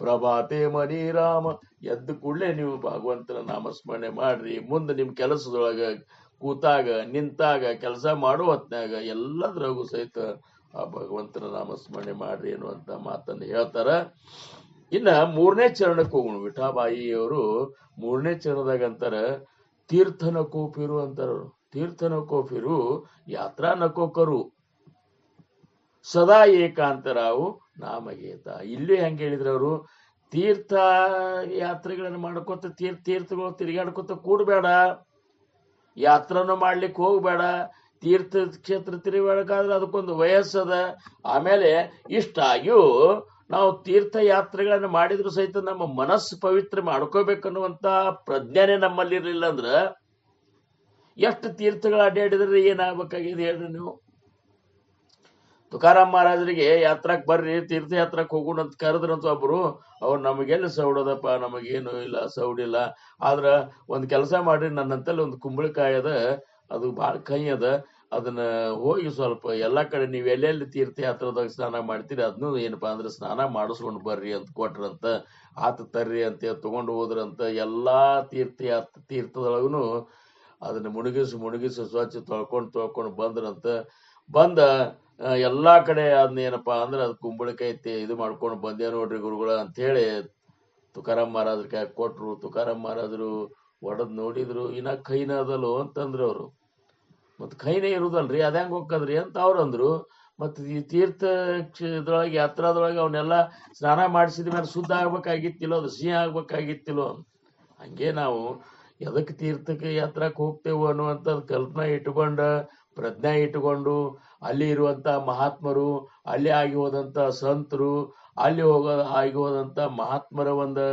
ಪ್ರಭಾತೆ ಮನಿ ರಾಮ, ಎದ್ದು ಕೂಡಲೇ ನೀವು ಭಗವಂತನ ನಾಮಸ್ಮರಣೆ ಮಾಡ್ರಿ. ಮುಂದೆ ನಿಮ್ ಕೆಲಸದೊಳಗ ಕೂತಾಗ ನಿಂತಾಗ ಕೆಲಸ ಮಾಡೋ ಹೊತ್ನಾಗ ಎಲ್ಲದ್ರಾಗೂ ಸಹಿತ ಆ ಭಗವಂತನ ನಾಮಸ್ಮರಣೆ ಮಾಡ್ರಿ ಅನ್ನುವಂತ ಮಾತನ್ನು ಹೇಳ್ತಾರ. ಇನ್ನ 3ನೇ ಚರಣಕ್ಕೆ ಹೋಗೋಣ. ವಿಠಾಬಾಯಿಯವರು 3ನೇ ಚರಣದಾಗ ಅಂತಾರ, ತೀರ್ಥ ನಕೋಪಿರು ಅಂತಾರ. ತೀರ್ಥ ನಕೋಪಿರು ಯಾತ್ರಾ ನಕೋಕರು ಸದಾ ಏಕಾಂತರಾವು ನಾಮಗೇತ. ಇಲ್ಲಿ ಹೆಂಗೆ ಹೇಳಿದ್ರು ಅವರು, ತೀರ್ಥ ಯಾತ್ರೆಗಳನ್ನು ಮಾಡ್ಕೋತ ತೀರ್ಥಗಳು ತಿರುಗಾಡ್ಕೋತ ಕೂಡಬೇಡ, ಯಾತ್ರನು ಮಾಡ್ಲಿಕ್ಕೆ ಹೋಗ್ಬೇಡ. ತೀರ್ಥ ಕ್ಷೇತ್ರ ತಿರುಗಾಡಕಾದ್ರೆ ಅದಕ್ಕೊಂದು ವಯಸ್ಸದ. ಆಮೇಲೆ ಇಷ್ಟಾಗಿಯೂ ನಾವು ತೀರ್ಥ ಯಾತ್ರೆಗಳನ್ನು ಮಾಡಿದ್ರು ಸಹಿತ ನಮ್ಮ ಮನಸ್ಸು ಪವಿತ್ರ ಮಾಡ್ಕೋಬೇಕನ್ನುವಂತ ಪ್ರಜ್ಞಾನೆ ನಮ್ಮಲ್ಲಿ ಇರಲಿಲ್ಲ ಅಂದ್ರ ಎಷ್ಟು ತೀರ್ಥಗಳು ಅಡ್ಡಾಡಿದ್ರೆ ಏನಾಗಬೇಕಾಗಿದೆ ಹೇಳ್ರಿ ನೀವು. ತುಕಾರಾಮ್ ಮಹಾರಾಜರಿಗೆ ಯಾತ್ರಕ್ ಬರ್ರಿ, ತೀರ್ಥಯಾತ್ರಕ್ಕೆ ಹೋಗೋಣ ಅಂತ ಕರೆದ್ರಂತ ಒಬ್ರು. ಅವ್ರು ನಮಗೆಲ್ಲಿ ಸೌಡದಪ್ಪ, ನಮಗೇನು ಇಲ್ಲ, ಸೌಡಿಲ್ಲ. ಆದ್ರ ಒಂದ್ ಕೆಲಸ ಮಾಡ್ರಿ, ನನ್ನಂತಲ್ಲಿ ಒಂದು ಕುಂಬಳಕಾಯಿ ಅದ, ಅದು ಭಾಳ ಕೈ ಅದ, ಅದನ್ನ ಹೋಗಿ ಸ್ವಲ್ಪ ಎಲ್ಲಾ ಕಡೆ ನೀವು ಎಲ್ಲೆಲ್ಲಿ ತೀರ್ಥಯಾತ್ರದಾಗ ಸ್ನಾನ ಮಾಡ್ತೀರಿ ಅದನ್ನು ಏನಪ್ಪಾ ಅಂದ್ರೆ ಸ್ನಾನ ಮಾಡಿಸ್ಕೊಂಡು ಬರ್ರಿ ಅಂತ ಕೊಟ್ರಂತ. ಆತ ತರ್ರಿ ಅಂತ ತಗೊಂಡು ಹೋದ್ರಂತ. ಎಲ್ಲಾ ತೀರ್ಥದೊಳಗುನು ಅದನ್ನ ಮುಣಗಿಸಿ ಸ್ವಚ್ಛ ತೊಳ್ಕೊಂಡು ಬಂದ್ರಂತ. ಬಂದ ಎಲ್ಲಾ ಕಡೆ ಅದನ್ನೇನಪ್ಪಾ ಅಂದ್ರೆ ಅದು ಕುಂಬಳಕಾಯಿ ಇದು ಮಾಡ್ಕೊಂಡು ಬಂದೇ ನೋಡ್ರಿ ಗುರುಗಳ ಅಂತ ಹೇಳಿ ತುಕಾರಾಮ್ ಮಹಾರಾಜರ ಕೈ ಕೊಟ್ರು. ತುಕಾರಾಮ್ ಮಹಾರಾಜರು ಒಡದ್ ನೋಡಿದ್ರು, ಇನ್ನ ಕೈನ ಅದಲ್ಲೋ ಅಂತಂದ್ರು ಅವ್ರು. ಮತ್ ಕೈನೇ ಇರುದಲ್ರಿ, ಅದ ಹೆಂಗ್ ಹೋಗ್ಕದ್ರಿ ಅಂತ ಅವ್ರು ಅಂದ್ರು. ಮತ್ ಈ ತೀರ್ಥ ಇದ್ರೊಳಗೆ ಯಾತ್ರಾದೊಳಗೆ ಅವನ್ನೆಲ್ಲ ಸ್ನಾನ ಮಾಡಿಸಿದ ಮೇಲೆ ಶುದ್ಧ ಆಗ್ಬೇಕಾಗಿತ್ತಿಲ್ಲೋ, ಅದು ಸಿಹಿ ಆಗ್ಬೇಕಾಗಿತ್ತಿಲ್ಲೋ. ಹಂಗೆ ನಾವು ಎದಕ್ಕೆ ತೀರ್ಥಕ್ಕೆ ಯಾತ್ರಕ್ಕೆ ಹೋಗ್ತೇವೆ ಅನ್ನುವಂಥದ್ದು ಕಲ್ಪನಾ ಇಟ್ಟುಕೊಂಡ, ಪ್ರಜ್ಞೆ ಇಟ್ಟುಕೊಂಡು, ಅಲ್ಲಿ ಇರುವಂತ ಮಹಾತ್ಮರು, ಅಲ್ಲಿ ಆಗಿ ಹೋದಂತ ಸಂತರು, ಅಲ್ಲಿ ಆಗಿ ಹೋದಂತ ಮಹಾತ್ಮರ ಒಂದು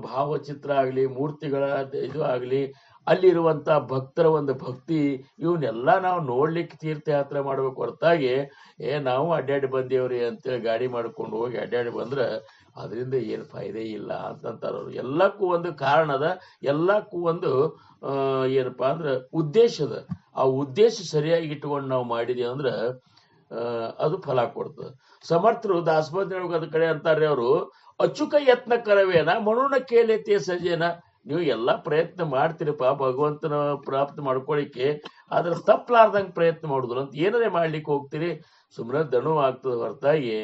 ಭಾವಚಿತ್ರ ಆಗ್ಲಿ, ಮೂರ್ತಿಗಳ ಇದು ಆಗ್ಲಿ, ಅಲ್ಲಿ ಇರುವಂತ ಭಕ್ತರ ಒಂದು ಭಕ್ತಿ, ಇವನ್ನೆಲ್ಲ ನಾವು ನೋಡ್ಲಿಕ್ಕೆ ತೀರ್ಥಯಾತ್ರೆ ಮಾಡ್ಬೇಕು ಹೊರತಾಗಿ ನಾವು ಅಡ್ಡಾಡಿ ಬಂದೇವ್ರಿ ಅಂತೇಳಿ ಗಾಡಿ ಮಾಡ್ಕೊಂಡು ಹೋಗಿ ಅಡ್ಡಾಡಿ ಬಂದ್ರೆ ಅದರಿಂದ ಏನು ಫಾಯ್ದೆ ಇಲ್ಲ ಅಂತಂತಾರವ್ರು. ಎಲ್ಲಕ್ಕೂ ಒಂದು ಕಾರಣದ, ಎಲ್ಲಕ್ಕೂ ಒಂದು ಏನಪ್ಪಾ ಅಂದ್ರೆ ಉದ್ದೇಶದ. ಆ ಉದ್ದೇಶ ಸರಿಯಾಗಿ ಇಟ್ಕೊಂಡು ನಾವು ಮಾಡಿದೀವಿ ಅಂದ್ರೆ ಅದು ಫಲ ಕೊಡ್ತದೆ. ಸಮರ್ಥರು ದಾಸಬೋಧನೊಳಗೆ ಅದ ಕಡೆ ಅಂತಾರೆ ಅವರು, ಅಚುಕ ಯತ್ನ ಕರವೇನ ಮನುನ ಕೇಳೈತೆ ಸಜೇನ. ನೀವು ಎಲ್ಲಾ ಪ್ರಯತ್ನ ಮಾಡ್ತೀರಪ್ಪ ಭಗವಂತನ ಪ್ರಾಪ್ತಿ ಮಾಡ್ಕೊಳಿಕ್ಕೆ, ಆದ್ರೆ ತಪ್ಪಲಾರ್ದಂಗೆ ಪ್ರಯತ್ನ ಮಾಡುದಿಲ್ಲ ಅಂತ ಏನಾರೇ ಮಾಡ್ಲಿಕ್ಕೆ ಹೋಗ್ತೀರಿ, ಸುಮ್ಮನೆ ದಣು ಆಗ್ತದೆ ಹೊರತಾಗಿ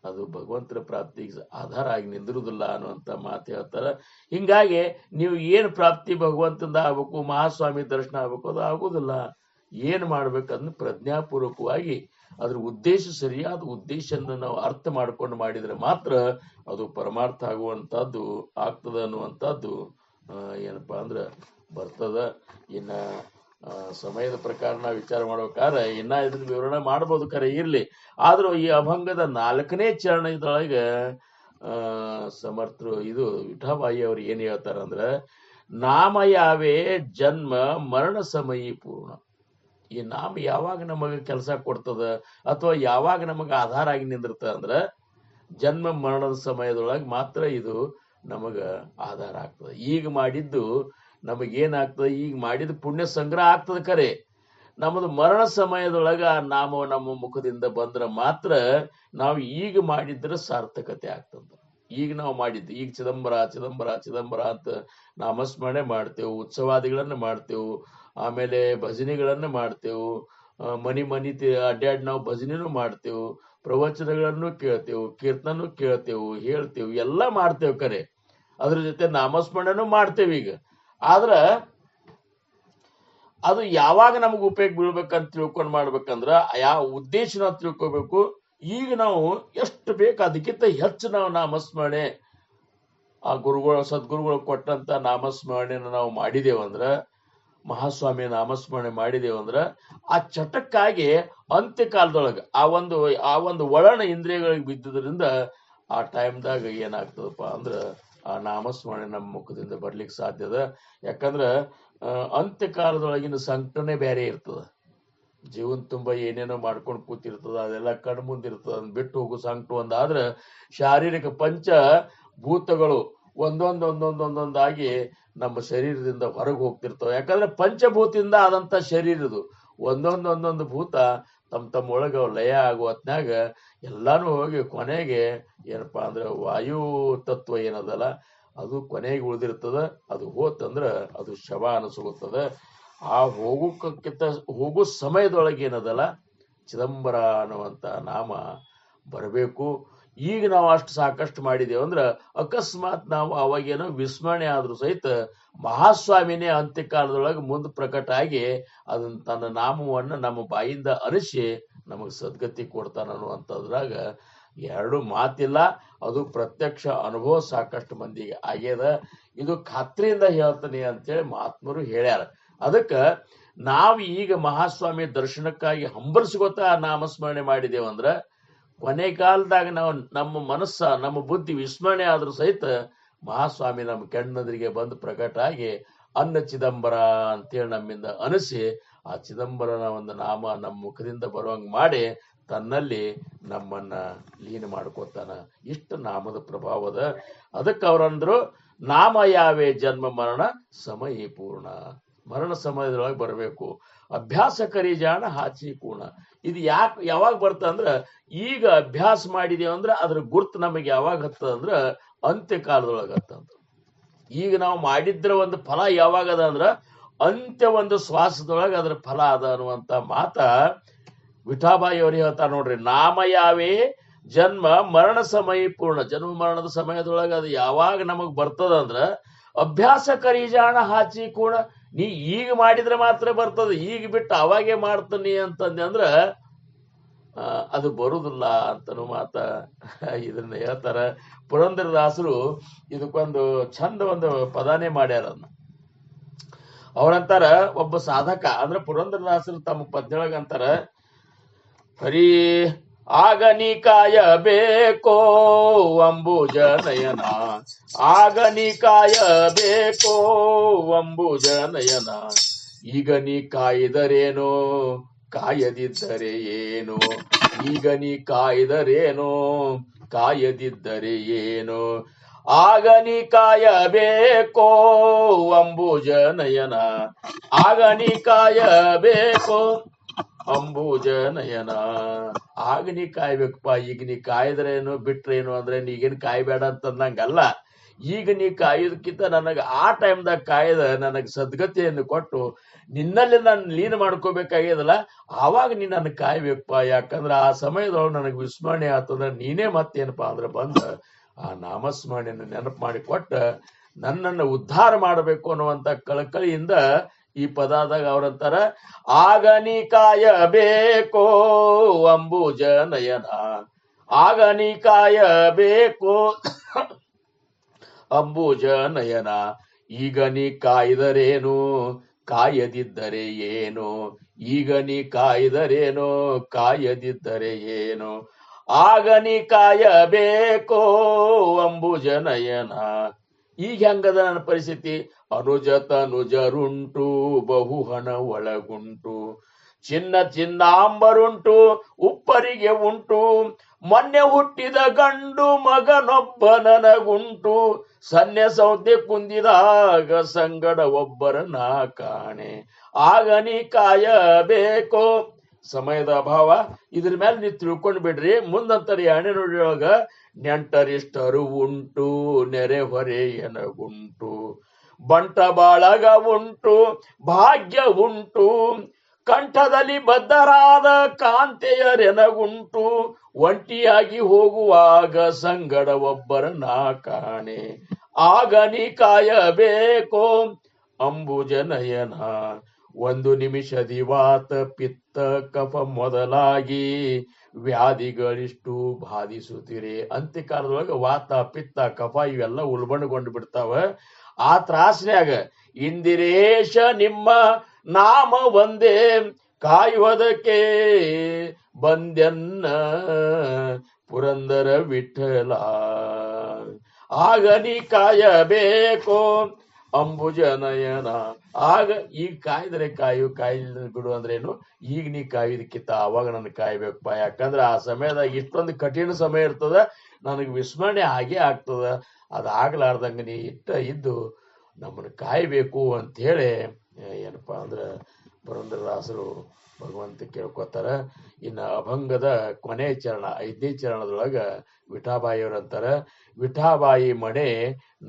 ಅದು ಭಗವಂತನ ಪ್ರಾಪ್ತಿಗೆ ಆಧಾರ ಆಗಿ ನಿಂದಿರುವುದಿಲ್ಲ ಅನ್ನುವಂಥ ಮಾತು ಹೇಳ್ತಾರೆ. ಹಿಂಗಾಗಿ ನೀವು ಏನು ಪ್ರಾಪ್ತಿ ಭಗವಂತಂದ ಆಗ್ಬೇಕು, ಮಹಾಸ್ವಾಮಿ ದರ್ಶನ ಆಗ್ಬೇಕು, ಅದು ಆಗುದಿಲ್ಲ. ಏನು ಮಾಡ್ಬೇಕಂದ್ರೆ ಪ್ರಜ್ಞಾಪೂರ್ವಕವಾಗಿ ಅದ್ರ ಉದ್ದೇಶ ಸರಿಯಾದ ಉದ್ದೇಶನ ನಾವು ಅರ್ಥ ಮಾಡ್ಕೊಂಡು ಮಾಡಿದ್ರೆ ಮಾತ್ರ ಅದು ಪರಮಾರ್ಥ ಆಗುವಂತಹದ್ದು ಆಗ್ತದ ಅನ್ನುವಂಥದ್ದು ಏನಪ್ಪಾ ಅಂದ್ರೆ ಬರ್ತದ. ಇನ್ನ ಸಮಯದ ಪ್ರಕಾರ ನಾವು ವಿಚಾರ ಮಾಡ್ಬೇಕಾದ್ರೆ ಇನ್ನ ಇದನ್ನ ವಿವರಣೆ ಮಾಡ್ಬೋದು, ಕರೆ ಇರ್ಲಿ. ಆದ್ರೂ ಈ ಅಭಂಗದ 4ನೇ ಚರಣದೊಳಗೆ ಸಮರ್ಥರು ಇದು ವಿಠಾಬಾಯಿ ಅವ್ರು ಏನ್ ಹೇಳ್ತಾರಂದ್ರ, ನಾಮ ಯಾವೇ ಜನ್ಮ ಮರಣ ಸಮಯಿ ಪೂರ್ಣ. ಈ ನಾಮ ಯಾವಾಗ ನಮಗ ಕೆಲಸ ಕೊಡ್ತದ ಅಥವಾ ಯಾವಾಗ ನಮಗ ಆಧಾರ ಆಗಿ ನಿಂದಿರ್ತದ ಅಂದ್ರ ಜನ್ಮ ಮರಣದ ಸಮಯದೊಳಗೆ ಮಾತ್ರ ಇದು ನಮಗ ಆಧಾರ ಆಗ್ತದೆ. ಈಗ ಮಾಡಿದ್ದು ನಮಗೇನಾಗ್ತದೆ, ಈಗ ಮಾಡಿದ ಪುಣ್ಯ ಸಂಗ್ರಹ ಆಗ್ತದೆ. ಖರೆ ನಮ್ಮದು ಮರಣ ಸಮಯದೊಳಗ ಆ ನಾಮ ನಮ್ಮ ಮುಖದಿಂದ ಬಂದ್ರೆ ಮಾತ್ರ ನಾವು ಈಗ ಮಾಡಿದ್ರೆ ಸಾರ್ಥಕತೆ ಆಗ್ತದ. ಈಗ ನಾವು ಮಾಡಿದ್ದು, ಈಗ ಚಿದಂಬರ ಚಿದಂಬರ ಚಿದಂಬರ ಅಂತ ನಾಮಸ್ಮರಣೆ ಮಾಡ್ತೇವೆ, ಉತ್ಸವಾದಿಗಳನ್ನ ಮಾಡ್ತೇವೆ, ಆಮೇಲೆ ಭಜನೆಗಳನ್ನ ಮಾಡ್ತೇವೆ, ಮನಿ ಅಡ್ಡಾಡಿ ನಾವು ಭಜನೆನೂ ಮಾಡ್ತೇವೆ, ಪ್ರವಚನಗಳನ್ನು ಕೇಳ್ತೇವೆ, ಕೀರ್ತನೂ ಕೇಳ್ತೇವೆ, ಹೇಳ್ತೇವೆ, ಎಲ್ಲ ಮಾಡ್ತೇವೆ. ಖರೆ ಅದ್ರ ಜೊತೆ ನಾಮಸ್ಮರಣೆನೂ ಮಾಡ್ತೇವೆ. ಈಗ ಆದ್ರ ಅದು ಯಾವಾಗ ನಮಗ್ ಉಪಯೋಗ ಬೀಳ್ಬೇಕಂತ ತಿಳ್ಕೊಂಡ್ ಮಾಡ್ಬೇಕಂದ್ರ ಯಾವ ಉದ್ದೇಶ ನಾವು ತಿಳ್ಕೊಬೇಕು. ಈಗ ನಾವು ಎಷ್ಟು ಬೇಕು ಅದಕ್ಕಿಂತ ಹೆಚ್ಚು ನಾವು ನಾಮಸ್ಮರಣೆ ಆ ಗುರುಗಳು ಸದ್ಗುರುಗಳು ಕೊಟ್ಟಂತ ನಾಮಸ್ಮರಣೆನ ನಾವು ಮಾಡಿದೇವಂದ್ರ, ಮಹಾಸ್ವಾಮಿ ನಾಮಸ್ಮರಣೆ ಮಾಡಿದೇವಂದ್ರ ಆ ಚಟಕ್ಕಾಗಿ ಅಂತ್ಯಕಾಲದೊಳಗ ಆ ಒಂದು ಒಳನ ಇಂದ್ರಿಯಗಳಿಗೆ ಬಿದ್ದುದರಿಂದ ಆ ಟೈಮ್ದಾಗ ಏನಾಗ್ತದಪ್ಪ ಅಂದ್ರ ಆ ನಾಮಸ್ಮರಣೆ ನಮ್ಮ ಮುಖದಿಂದ ಬರ್ಲಿಕ್ಕೆ ಸಾಧ್ಯದ. ಯಾಕಂದ್ರ ಅಂತ್ಯಕಾಲದೊಳಗಿನ ಸಂಕಟನೇ ಬೇರೆ ಇರ್ತದ. ಜೀವನ ತುಂಬಾ ಏನೇನೋ ಮಾಡ್ಕೊಂಡು ಕೂತಿರ್ತದ, ಅದೆಲ್ಲ ಕಣ್ ಮುಂದಿರ್ತದ. ಅದನ್ನ ಬಿಟ್ಟು ಹೋಗೋ ಸಂಕಟ ಒಂದಾದ್ರ ಶಾರೀರಿಕ ಪಂಚ ಭೂತಗಳು ಒಂದೊಂದೊಂದೊಂದೊಂದೊಂದಾಗಿ ನಮ್ಮ ಶರೀರದಿಂದ ಹೊರಗೆ ಹೋಗ್ತಿರ್ತವೆ. ಯಾಕಂದ್ರೆ ಪಂಚಭೂತದಿಂದ ಆದಂತ ಶರೀರದು ಒಂದೊಂದೊಂದೊಂದು ಭೂತ ತಮ್ಮ ಒಳಗ ಲಯ ಆಗುವ ಹೊತ್ನ್ಯಾಗ ಎಲ್ಲಾನು ಹೋಗಿ ಕೊನೆಗೆ ಏನಪ್ಪಾ ಅಂದ್ರೆ ವಾಯು ತತ್ವ ಏನದಲ್ಲ ಅದು ಕೊನೆಗೆ ಉಳಿದಿರ್ತದ. ಅದು ಹೋತಂದ್ರ ಅದು ಶವ ಅನಿಸ್ಕೊತದ. ಆ ಹೋಗೋ ಸಮಯದೊಳಗೆ ಏನದಲ್ಲ ಚಿದಂಬರ ಅನ್ನುವಂತ ನಾಮ ಬರಬೇಕು. ಈಗ ನಾವು ಅಷ್ಟು ಸಾಕಷ್ಟು ಮಾಡಿದೇವು ಅಂದ್ರ ಅಕಸ್ಮಾತ್ ನಾವು ಅವಾಗೇನೋ ವಿಸ್ಮರಣೆ ಆದ್ರೂ ಸಹಿತ ಮಹಾಸ್ವಾಮಿನೇ ಅಂತ್ಯಕಾಲದೊಳಗೆ ಮುಂದೆ ಪ್ರಕಟ ಆಗಿ ಅದನ್ನ ತನ್ನ ನಾಮವನ್ನ ನಮ್ಮ ಬಾಯಿಂದ ಅನಿಸಿ ನಮಗ್ ಸದ್ಗತಿ ಕೊಡ್ತಾನ ಅನ್ನುವಂಥದ್ರಾಗ ಎರಡು ಮಾತಿಲ್ಲ. ಅದು ಪ್ರತ್ಯಕ್ಷ ಅನುಭವ ಸಾಕಷ್ಟು ಮಂದಿಗೆ ಆಗ್ಯದ. ಇದು ಖಾತ್ರಿಯಿಂದ ಹೇಳ್ತಾನೆ ಅಂತೇಳಿ ಮಹಾತ್ಮರು ಹೇಳ್ಯಾರ. ಅದಕ್ಕ ನಾವು ಈಗ ಮಹಾಸ್ವಾಮಿ ದರ್ಶನಕ್ಕಾಗಿ ಹಂಬಲಿಸ್ಕೊತ ನಾಮಸ್ಮರಣೆ ಮಾಡಿದೇವಂದ್ರ ಕೊನೆ ಕಾಲದಾಗ ನಾವು ನಮ್ಮ ಮನಸ್ಸ ನಮ್ಮ ಬುದ್ಧಿ ವಿಸ್ಮರಣೆ ಆದ್ರೂ ಸಹಿತ ಮಹಾಸ್ವಾಮಿ ನಮ್ಮ ಕೆಣ್ಣದ್ರಿಗೆ ಬಂದು ಪ್ರಕಟ ಆಗಿ ಅನ್ನ ಚಿದಂಬರ ಅಂತೇಳಿ ನಮ್ಮಿಂದ ಅನಿಸಿ ಆ ಚಿದಂಬರನ ಒಂದು ನಾಮ ನಮ್ಮ ಮುಖದಿಂದ ಬರುವಂಗ ಮಾಡಿ ತನ್ನಲ್ಲಿ ನಮ್ಮನ್ನ ಲೀನ ಮಾಡ್ಕೋತಾನ. ಇಷ್ಟ ನಾಮದ ಪ್ರಭಾವದ. ಅದಕ್ಕೆ ಅವ್ರಂದ್ರು ನಾಮ ಯಾವೇ ಜನ್ಮ ಮರಣ ಸಮಯ ಪೂರ್ಣ. ಮರಣ ಸಮಯದೊಳಗೆ ಬರಬೇಕು. ಅಭ್ಯಾಸ ಕರಿ ಜಾಣ ಹಾಚಿ ಕೂಣ. ಇದು ಯಾವಾಗ ಬರ್ತಂದ್ರ ಈಗ ಅಭ್ಯಾಸ ಮಾಡಿದೇವ ಅಂದ್ರ ಅದ್ರ ಗುರ್ತು ನಮಗೆ ಯಾವಾಗ ಹತ್ತದಂದ್ರ ಅಂತ್ಯಕಾಲದೊಳಗ ಹತ್ತಂತ. ಈಗ ನಾವು ಮಾಡಿದ್ರ ಒಂದು ಫಲ ಯಾವಾಗ ಅದ ಅಂದ್ರ ಅಂತ್ಯ ಒಂದು ಶ್ವಾಸದೊಳಗೆ ಅದ್ರ ಫಲ ಅದ ಅನ್ನುವಂತ ಮಾತ ವಿಠಾಬಾಯಿ ಅವ್ರು ಹೇಳ್ತಾರ ನೋಡ್ರಿ. ನಾಮ ಯಾವೇ ಜನ್ಮ ಮರಣ ಸಮಯ ಪೂರ್ಣ. ಜನ್ಮ ಮರಣದ ಸಮಯದೊಳಗೆ ಅದು ಯಾವಾಗ ನಮಗ್ ಬರ್ತದಂದ್ರ ಅಭ್ಯಾಸ ಕರಿಜಾಣ ಹಾಚಿ ಕೂಡ. ನೀ ಈಗ ಮಾಡಿದ್ರೆ ಮಾತ್ರ ಬರ್ತದ, ಈಗ ಬಿಟ್ಟು ಅವಾಗೇ ಮಾಡ್ತಾನಿ ಅಂತಂದೆ ಅಂದ್ರ ಅದು ಬರುದಿಲ್ಲ ಅಂತನೂ ಮಾತ ಇದನ್ನ ಹೇಳ್ತಾರ. ಪುರಂದರದಾಸರು ಇದಕ್ಕೊಂದು ಚಂದ ಒಂದು ಪದಾನೇ ಮಾಡ್ಯಾರ. ಅದನ್ನ ಅವ್ರಂತಾರ, ಒಬ್ಬ ಸಾಧಕ ಅಂದ್ರೆ ಪುರಂದರದಾಸರು ತಮ್ಮ ಪದ್ಯೊಳಗ ಅಂತಾರ, ಹರಿ ಆಗ ನೀ ಕಾಯಬೇಕೋ ಅಂಬುಜ ನಯನ, ಆಗ ನೀ ಕಾಯಬೇಕೋ ಅಂಬುಜ ನಯನ, ಈಗ ನೀ ಕಾಯ್ದರೇನೋ ಕಾಯದಿದ್ದರೆ ಏನು, ಈಗ ನೀ ಕಾಯ್ದರೇನೋ ಕಾಯದಿದ್ದರೆ ಏನು, ಆಗ ನೀ ಕಾಯಬೇಕೋ ಅಂಬುಜ ನಯನ, ಆಗ ನೀ ಕಾಯಬೇಕೋ ಅಂಬುಜ ನಯನ. ಆಗ ನೀ ಕಾಯ್ಬೇಕಪ್ಪ, ಈಗ ನೀ ಕಾಯ್ದ್ರೇನು ಬಿಟ್ರೇನು ಅಂದ್ರೆ ನೀಗೇನು ಕಾಯ್ಬೇಡ ಅಂತಂದಂಗಲ್ಲ. ಈಗ ನೀ ಕಾಯೋದಕ್ಕಿಂತ ನನಗೆ ಆ ಟೈಮ್ದಾಗ ಕಾಯ್ದ ನನಗೆ ಸದ್ಗತಿಯನ್ನು ಕೊಟ್ಟು ನಿನ್ನಲ್ಲಿ ನಾನು ಲೀನ ಮಾಡ್ಕೋಬೇಕಾಗ್ಯದಲ್ಲ, ಆವಾಗ ನೀ ನನ್ನ ಕಾಯ್ಬೇಕಪ್ಪ. ಯಾಕಂದ್ರೆ ಆ ಸಮಯದೊಳಗೆ ನನಗೆ ವಿಸ್ಮರಣೆ ಆಗ್ತದ. ನೀನೇ ಮತ್ತೇನಪ್ಪಾ ಅಂದ್ರೆ ಬಂದ ಆ ನಾಮಸ್ಮರಣೆಯನ್ನು ನೆನಪು ಮಾಡಿ ಕೊಟ್ಟ ನನ್ನನ್ನು ಉದ್ಧಾರ ಮಾಡಬೇಕು ಅನ್ನುವಂತ ಕಳಕಳಿಯಿಂದ ಈ ಪದಾದಾಗ ಅವ್ರಂತಾರ, ಆಗ ನೀ ಕಾಯಬೇಕೋ ಅಂಬುಜ ನಯನ, ಆಗ ನೀ ಕಾಯಬೇಕು ಅಂಬುಜ ನಯನ, ಈಗ ನೀ ಕಾಯ್ದರೇನು ಕಾಯದಿದ್ದರೆ ಏನು, ಈಗ ನೀ ಕಾಯ್ದರೇನು ಕಾಯದಿದ್ದರೆ ಏನು, ಆಗ ನೀ ಕಾಯಬೇಕೋ ಅಂಬುಜ ನಯನ. ಈಗ ಹೆಂಗದ ನನ್ನ ಪರಿಸ್ಥಿತಿ? ಅನುಜರುಂಟು ಬಹು ಹಣ ಒಳಗುಂಟು, ಚಿನ್ನಾಂಬರುಂಟು ಉಪ್ಪರಿಗೆ ಉಂಟು, ಮೊನ್ನೆ ಹುಟ್ಟಿದ ಗಂಡು ಮಗನೊಬ್ಬ ನನಗುಂಟು, ಸನ್ನೆ ಸೌದೆ ಕುಂದಿದಾಗ ಸಂಗಡ ಒಬ್ಬರ ನಾ ಕಾಣೆ, ಆಗ ನೀ ಕಾಯಬೇಕೋ. ಸಮಯದ ಅಭಾವ, ಇದ್ರ ಮೇಲೆ ನೀವು ತಿಳ್ಕೊಂಡ್ ಬಿಡ್ರಿ. ಮುಂದಂತರ ಎಣ್ಣೆ ನೋಡಿಯೊಳಗ ನೆಂಟರಿಷ್ಟರು ಉಂಟು ನೆರೆ ಹೊರೆಯನಗುಂಟು, ಬಂಟ ಬಾಳಗ ಉಂಟು ಭಾಗ್ಯ ಉಂಟು, ಕಂಠದಲ್ಲಿ ಬದ್ಧರಾದ ಕಾಂತೆಯರೆನಗುಂಟು, ಒಂಟಿಯಾಗಿ ಹೋಗುವಾಗ ಸಂಗಡ ಒಬ್ಬರ ನಾ ಕಾಣೆ, ಆಗ ನೀ ಕಾಯಬೇಕೋ ಅಂಬುಜ ನಯನ. ಒಂದು ನಿಮಿಷದಿ ವಾತ ಪಿತ್ತ ಕಫ ಮೊದಲಾಗಿ ವ್ಯಾಧಿಗಳಿಷ್ಟು ಬಾಧಿಸುತ್ತಿರೆ. ಅಂತ್ಯಕಾಲದೊಳಗೆ ವಾತ ಪಿತ್ತ ಕಫ ಇವೆಲ್ಲ ಉಲ್ಬಣಗೊಂಡು ಬಿಡ್ತಾವ. ಆ ತ್ರಾಸನ್ಯಾಗ ಇಂದಿರೇಶ ನಿಮ್ಮ ನಾಮ ಒಂದೇ ಕಾಯುವುದಕ್ಕೆ ಬಂದ್ಯನ್ನ ಪುರಂದರ ವಿಠಲ, ಆಗ ನೀ ಕಾಯಬೇಕೋ ಅಂಬುಜ ನಯನ. ಆಗ ಈಗ ಕಾಯ್ದರೆ ಕಾಯಿಲ್ಲ ಬಿಡು ಅಂದ್ರೇನು, ಈಗ ನೀ ಕಾಯೋದಕ್ಕಿಂತ ಅವಾಗ ನನಗೆ ಕಾಯ್ಬೇಕಪ್ಪ. ಯಾಕಂದ್ರೆ ಆ ಸಮಯದಾಗ ಇಷ್ಟೊಂದು ಕಠಿಣ ಸಮಯ ಇರ್ತದ, ನನಗೆ ವಿಸ್ಮರಣೆ ಆಗೇ ಆಗ್ತದ. ಅದಾಗ್ಲಾರ್ದಂಗ ನೀ ಇದ್ದು ನಮ್ಮನ್ನು ಕಾಯ್ಬೇಕು ಅಂತ ಹೇಳಿ ಏನಪ್ಪಾ ಅಂದ್ರೆ ಪುರಂದರದಾಸರು ಭಗವಂತ ಕೇಳ್ಕೊತಾರ. ಇನ್ನು ಅಭಂಗದ ಕೊನೆಯ ಚರಣ 5ನೇ ಚರಣದೊಳಗ ವಿಠಾಬಾಯಿಯವರಂತಾರ, ವಿಠಾಬಾಯಿ ಮಣೆ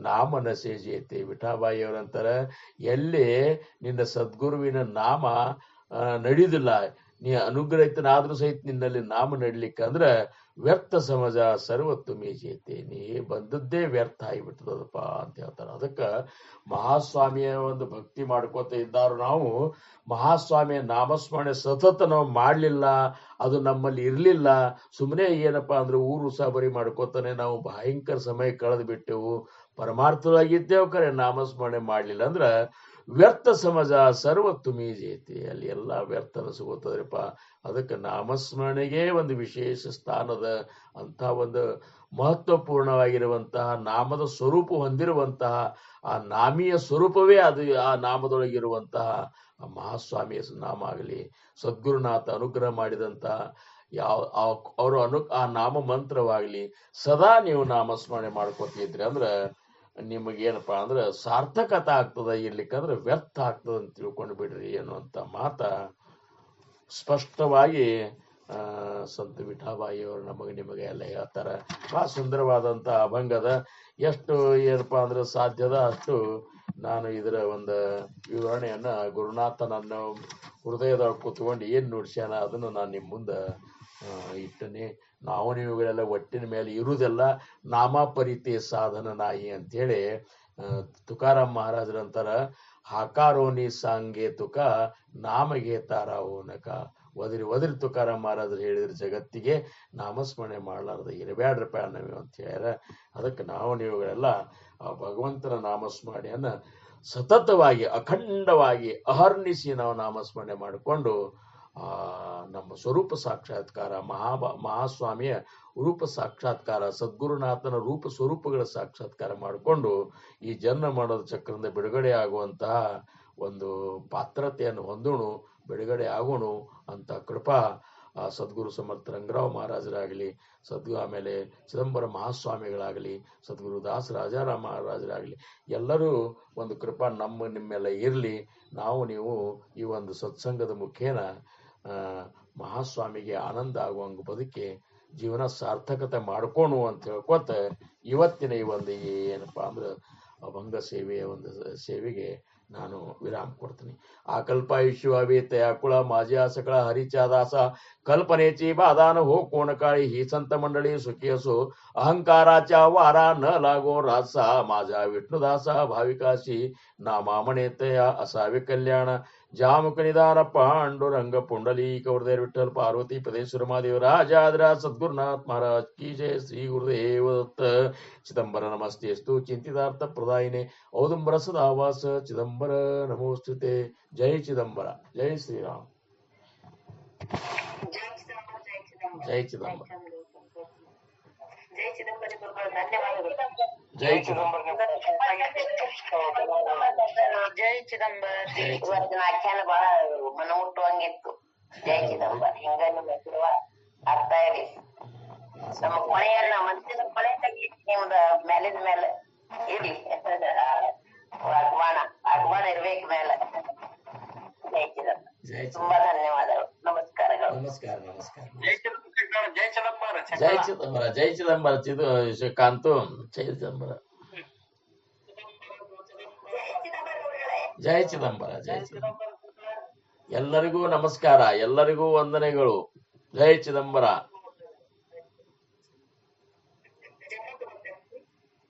ನಾಮನ ಸೇಜೇತೆ. ವಿಠಾಬಾಯಿಯವರಂತಾರ, ಎಲ್ಲಿ ನಿನ್ನ ಸದ್ಗುರುವಿನ ನಾಮ ನಡೀದಿಲ್ಲ, ನೀ ಅನುಗ್ರಹಿತನಾದ್ರೂ ಸಹಿತ ನಿನ್ನಲ್ಲಿ ನಾಮ ನಡಿಲಿಕ್ಕಂದ್ರ ವ್ಯರ್ಥ ಸಮಾಜ ಸರ್ವತ್ತು ಮೀಜೈತೆ, ನೀ ಬಂದದ್ದೇ ವ್ಯರ್ಥ ಆಗಿಬಿಟ್ಟದಪ್ಪ ಅಂತ ಹೇಳ್ತಾರ. ಅದಕ್ಕ ಮಹಾಸ್ವಾಮಿಯ ಒಂದು ಭಕ್ತಿ ಮಾಡ್ಕೋತ ಇದ್ದಾರು ನಾವು. ಮಹಾಸ್ವಾಮಿಯ ನಾಮಸ್ಮರಣೆ ಸತತ ನಾವು ಮಾಡ್ಲಿಲ್ಲ, ಅದು ನಮ್ಮಲ್ಲಿ ಇರ್ಲಿಲ್ಲ, ಸುಮ್ಮನೆ ಏನಪ್ಪಾ ಅಂದ್ರೆ ಊರು ಸಾಬರಿ ಮಾಡ್ಕೋತಾನೆ ನಾವು ಭಯಂಕರ ಸಮಯ ಕಳೆದು ಬಿಟ್ಟೆವು, ಪರಮಾರ್ಥವಾಗಿದ್ದೇವು, ಕರೆ ನಾಮಸ್ಮರಣೆ ಮಾಡ್ಲಿಲ್ಲ ಅಂದ್ರ ವ್ಯರ್ಥ ಸಮಾಜ ಸರ್ವತ್ತು ಮೀಜೈತಿ, ಅಲ್ಲಿ ಎಲ್ಲ ವ್ಯರ್ಥ ಅನಿಸ್ಕೋತದ್ರಿಪ್ಪ. ಅದಕ್ಕೆ ನಾಮಸ್ಮರಣೆಗೆ ಒಂದು ವಿಶೇಷ ಸ್ಥಾನದ ಅಂತ ಒಂದು ಮಹತ್ವಪೂರ್ಣವಾಗಿರುವಂತಹ ನಾಮದ ಸ್ವರೂಪ ಹೊಂದಿರುವಂತಹ ಆ ನಾಮೀಯ ಸ್ವರೂಪವೇ ಅದು. ಆ ನಾಮದೊಳಗಿರುವಂತಹ ಆ ಮಹಾಸ್ವಾಮಿಯ ನಾಮ ಆಗಲಿ, ಸದ್ಗುರುನಾಥ ಅನುಗ್ರಹ ಮಾಡಿದಂತಹ ಆ ನಾಮ ಮಂತ್ರವಾಗ್ಲಿ ಸದಾ ನೀವು ನಾಮಸ್ಮರಣೆ ಮಾಡ್ಕೋತಿದ್ರಿ ಅಂದ್ರೆ ನಿಮಗೇನಪ್ಪಾ ಅಂದ್ರೆ ಸಾರ್ಥಕತೆ ಆಗ್ತದ, ಇರ್ಲಿಕ್ಕಂದ್ರೆ ವ್ಯರ್ಥ ಆಗ್ತದ ಅಂತ ತಿಳ್ಕೊಂಡು ಬಿಡ್ರಿ ಅನ್ನುವಂತ ಮಾತ ಸ್ಪಷ್ಟವಾಗಿ ಸಂತ ವಿಠಾಬಾಯಿಯವರು ನಿಮಗೆ ಎಲ್ಲ ಹೇಳ್ತಾರ. ಬಹಳ ಸುಂದರವಾದಂತ ಅಭಂಗದ. ಎಷ್ಟು ಏನಪ್ಪಾ ಅಂದ್ರೆ ಸಾಧ್ಯದ ಅಷ್ಟು ನಾನು ಇದರ ಒಂದು ವಿವರಣೆಯನ್ನ ಗುರುನಾಥನನ್ನ ಹೃದಯದೊಳಗೆ ಕೂತ್ಕೊಂಡು ಏನ್ ನುಡ್ಸ್ಯಾನ ಅದನ್ನು ನಾನು ನಿಮ್ಮ ಮುಂದೆ ಇಟ್ಟನೆ. ನಾವು ನೀವುಗಳೆಲ್ಲ ಒಟ್ಟಿನ ಮೇಲೆ ಇರುವುದೆಲ್ಲ ನಾಮಾಪರಿತೆ ಸಾಧನ ನಾಯಿ ಅಂತೇಳಿ ತುಕಾರಾಮ್ ಮಹಾರಾಜರಂತಾರ, ಹಾಕಾರೋನಿ ಸಾಂಗೆ ತುಕ ನಾಮಗೆ ತಾರಾವೋನಕ. ಒದರಿ ತುಕಾರಾಮ್ ಮಹಾರಾಜರು ಹೇಳಿದ್ರೆ ಜಗತ್ತಿಗೆ ನಾಮಸ್ಮರಣೆ ಮಾಡಲಾರ್ದ ಇರಬ್ಯಾಡ್ರಪ್ಪ ಅನ್ನವಿ ಅಂತ ಹೇಳ್ಯಾರ. ಅದಕ್ಕೆ ನಾವು ನೀವುಗಳೆಲ್ಲ ಆ ಭಗವಂತನ ನಾಮಸ್ಮರಣೆಯನ್ನ ಸತತವಾಗಿ ಅಖಂಡವಾಗಿ ಅಹರ್ನಿಸಿ ನಾವು ನಾಮಸ್ಮರಣೆ ಮಾಡಿಕೊಂಡು ನಮ್ಮ ಸ್ವರೂಪ ಸಾಕ್ಷಾತ್ಕಾರ, ಮಹಾಸ್ವಾಮಿಯ ರೂಪ ಸಾಕ್ಷಾತ್ಕಾರ, ಸದ್ಗುರುನಾಥನ ರೂಪ ಸ್ವರೂಪಗಳ ಸಾಕ್ಷಾತ್ಕಾರ ಮಾಡಿಕೊಂಡು ಈ ಜನ್ಮ ಮಾಡೋದ ಚಕ್ರದಿಂದ ಬಿಡುಗಡೆ ಆಗುವಂತಹ ಒಂದು ಪಾತ್ರತೆಯನ್ನು ಹೊಂದೋಣು, ಬಿಡುಗಡೆ ಆಗೋಣು ಅಂತ ಕೃಪಾ ಸದ್ಗುರು ಸಮರ್ಥ ರಂಗರಾವ್ ಮಹಾರಾಜರಾಗಲಿ, ಆಮೇಲೆ ಚಿದಂಬರ ಮಹಾಸ್ವಾಮಿಗಳಾಗಲಿ, ಸದ್ಗುರು ದಾಸ ರಾಜಾರಾಮ ಮಹಾರಾಜರಾಗಲಿ, ಎಲ್ಲರೂ ಒಂದು ಕೃಪಾ ನಿಮ್ಮೆಲ್ಲ ಇರಲಿ. ನಾವು ನೀವು ಈ ಒಂದು ಸತ್ಸಂಗದ ಮುಖೇನ ಮಹಾಸ್ವಾಮಿಗೆ ಆನಂದ ಆಗುವಂಗ ಬದುಕಿ ಜೀವನ ಸಾರ್ಥಕತೆ ಮಾಡ್ಕೊಣು ಅಂತ ಹೇಳ್ಕೊತ ಇವತ್ತಿನ ಈ ಒಂದು ಏನಪ್ಪಾ ಅಂದ್ರೆ ಅಭಂಗ ಸೇವೆಯ ಒಂದು ಸೇವೆಗೆ ನಾನು ವಿರಾಮ ಕೊಡ್ತೀನಿ. ಆ कल्पायुष्यवावे तयाकुळा माझ्या सकळा हरीच्या दासा कल्पनेची बाधान हो कोण काळी ही संत मंडळी सुखी असो अहंकाराच्या वारा न लागो रासा माझ्या विष्णुदासा भाविकाशी नामा म्हणे तया असावे कल्याण जामुक निदान पांडुरंग पुंडली कौरदेर विठ्ठल पार्वती पदेश्वर महादेव राजाधिराज सद्गुरुनाथ महाराज की जय. श्री गुरुदेव दत्त. चिदंबर नमस्तेस्तु चिंतितार्थ प्रदायिने औदुंबर सदावास चिदंबर नमोस्तुते. जय चिदंबर. जय श्रीराम. जय चिदंबर. जय चिदंबर गुरुಗಳು ಧನ್ಯವಾದಗಳು. जय चिदंबर. ಜೈ ಚಿದಂಬರ್. ಇವತ್ತಿನ ಆಖ್ಯಾನ ಬಹಳ ಮನಮುಟ್ಟುವಂಗಿತ್ತು. ಜೈ ಚಿದಂಬರ್. ಹಿಂಗ ನಿಮ್ಮ ಹೆಸರು ಅರ್ಥ ಇರಿ. ನಮ್ಮ ಕೊನೆಯನ್ನ ಮನಸ್ಸಿನ ಕೊಳೆ ತೆಗಿಲಿಕ್ಕೆ ನಿಮ್ದ ಮೇಲಿನ ಮೇಲೆ ಇರ್ಲಿ. ಅಗ್ಮಾನ ಇರ್ಬೇಕು ಮೇಲೆ. ಜೈ ಚಿದಂಬರ್. ತುಂಬಾ ಧನ್ಯವಾದಗಳು. ನಮಸ್ಕಾರಗಳು. ನಮಸ್ಕಾರ. ನಮಸ್ಕಾರ. ಜೈ ಚಿದಂಬರ. ಜೈ ಚಿದಂಬರ. जय चिदंबर. जय चिदंबर. ಕಾಂತು जय चिदंबर. ಜಯ ಚಿದಂಬರ. ಜಯ ಚಿದಂಬರ. ಎಲ್ಲರಿಗೂ ನಮಸ್ಕಾರ. ಎಲ್ಲರಿಗೂ ವಂದನೆಗಳು. ಜಯ ಚಿದಂಬರ.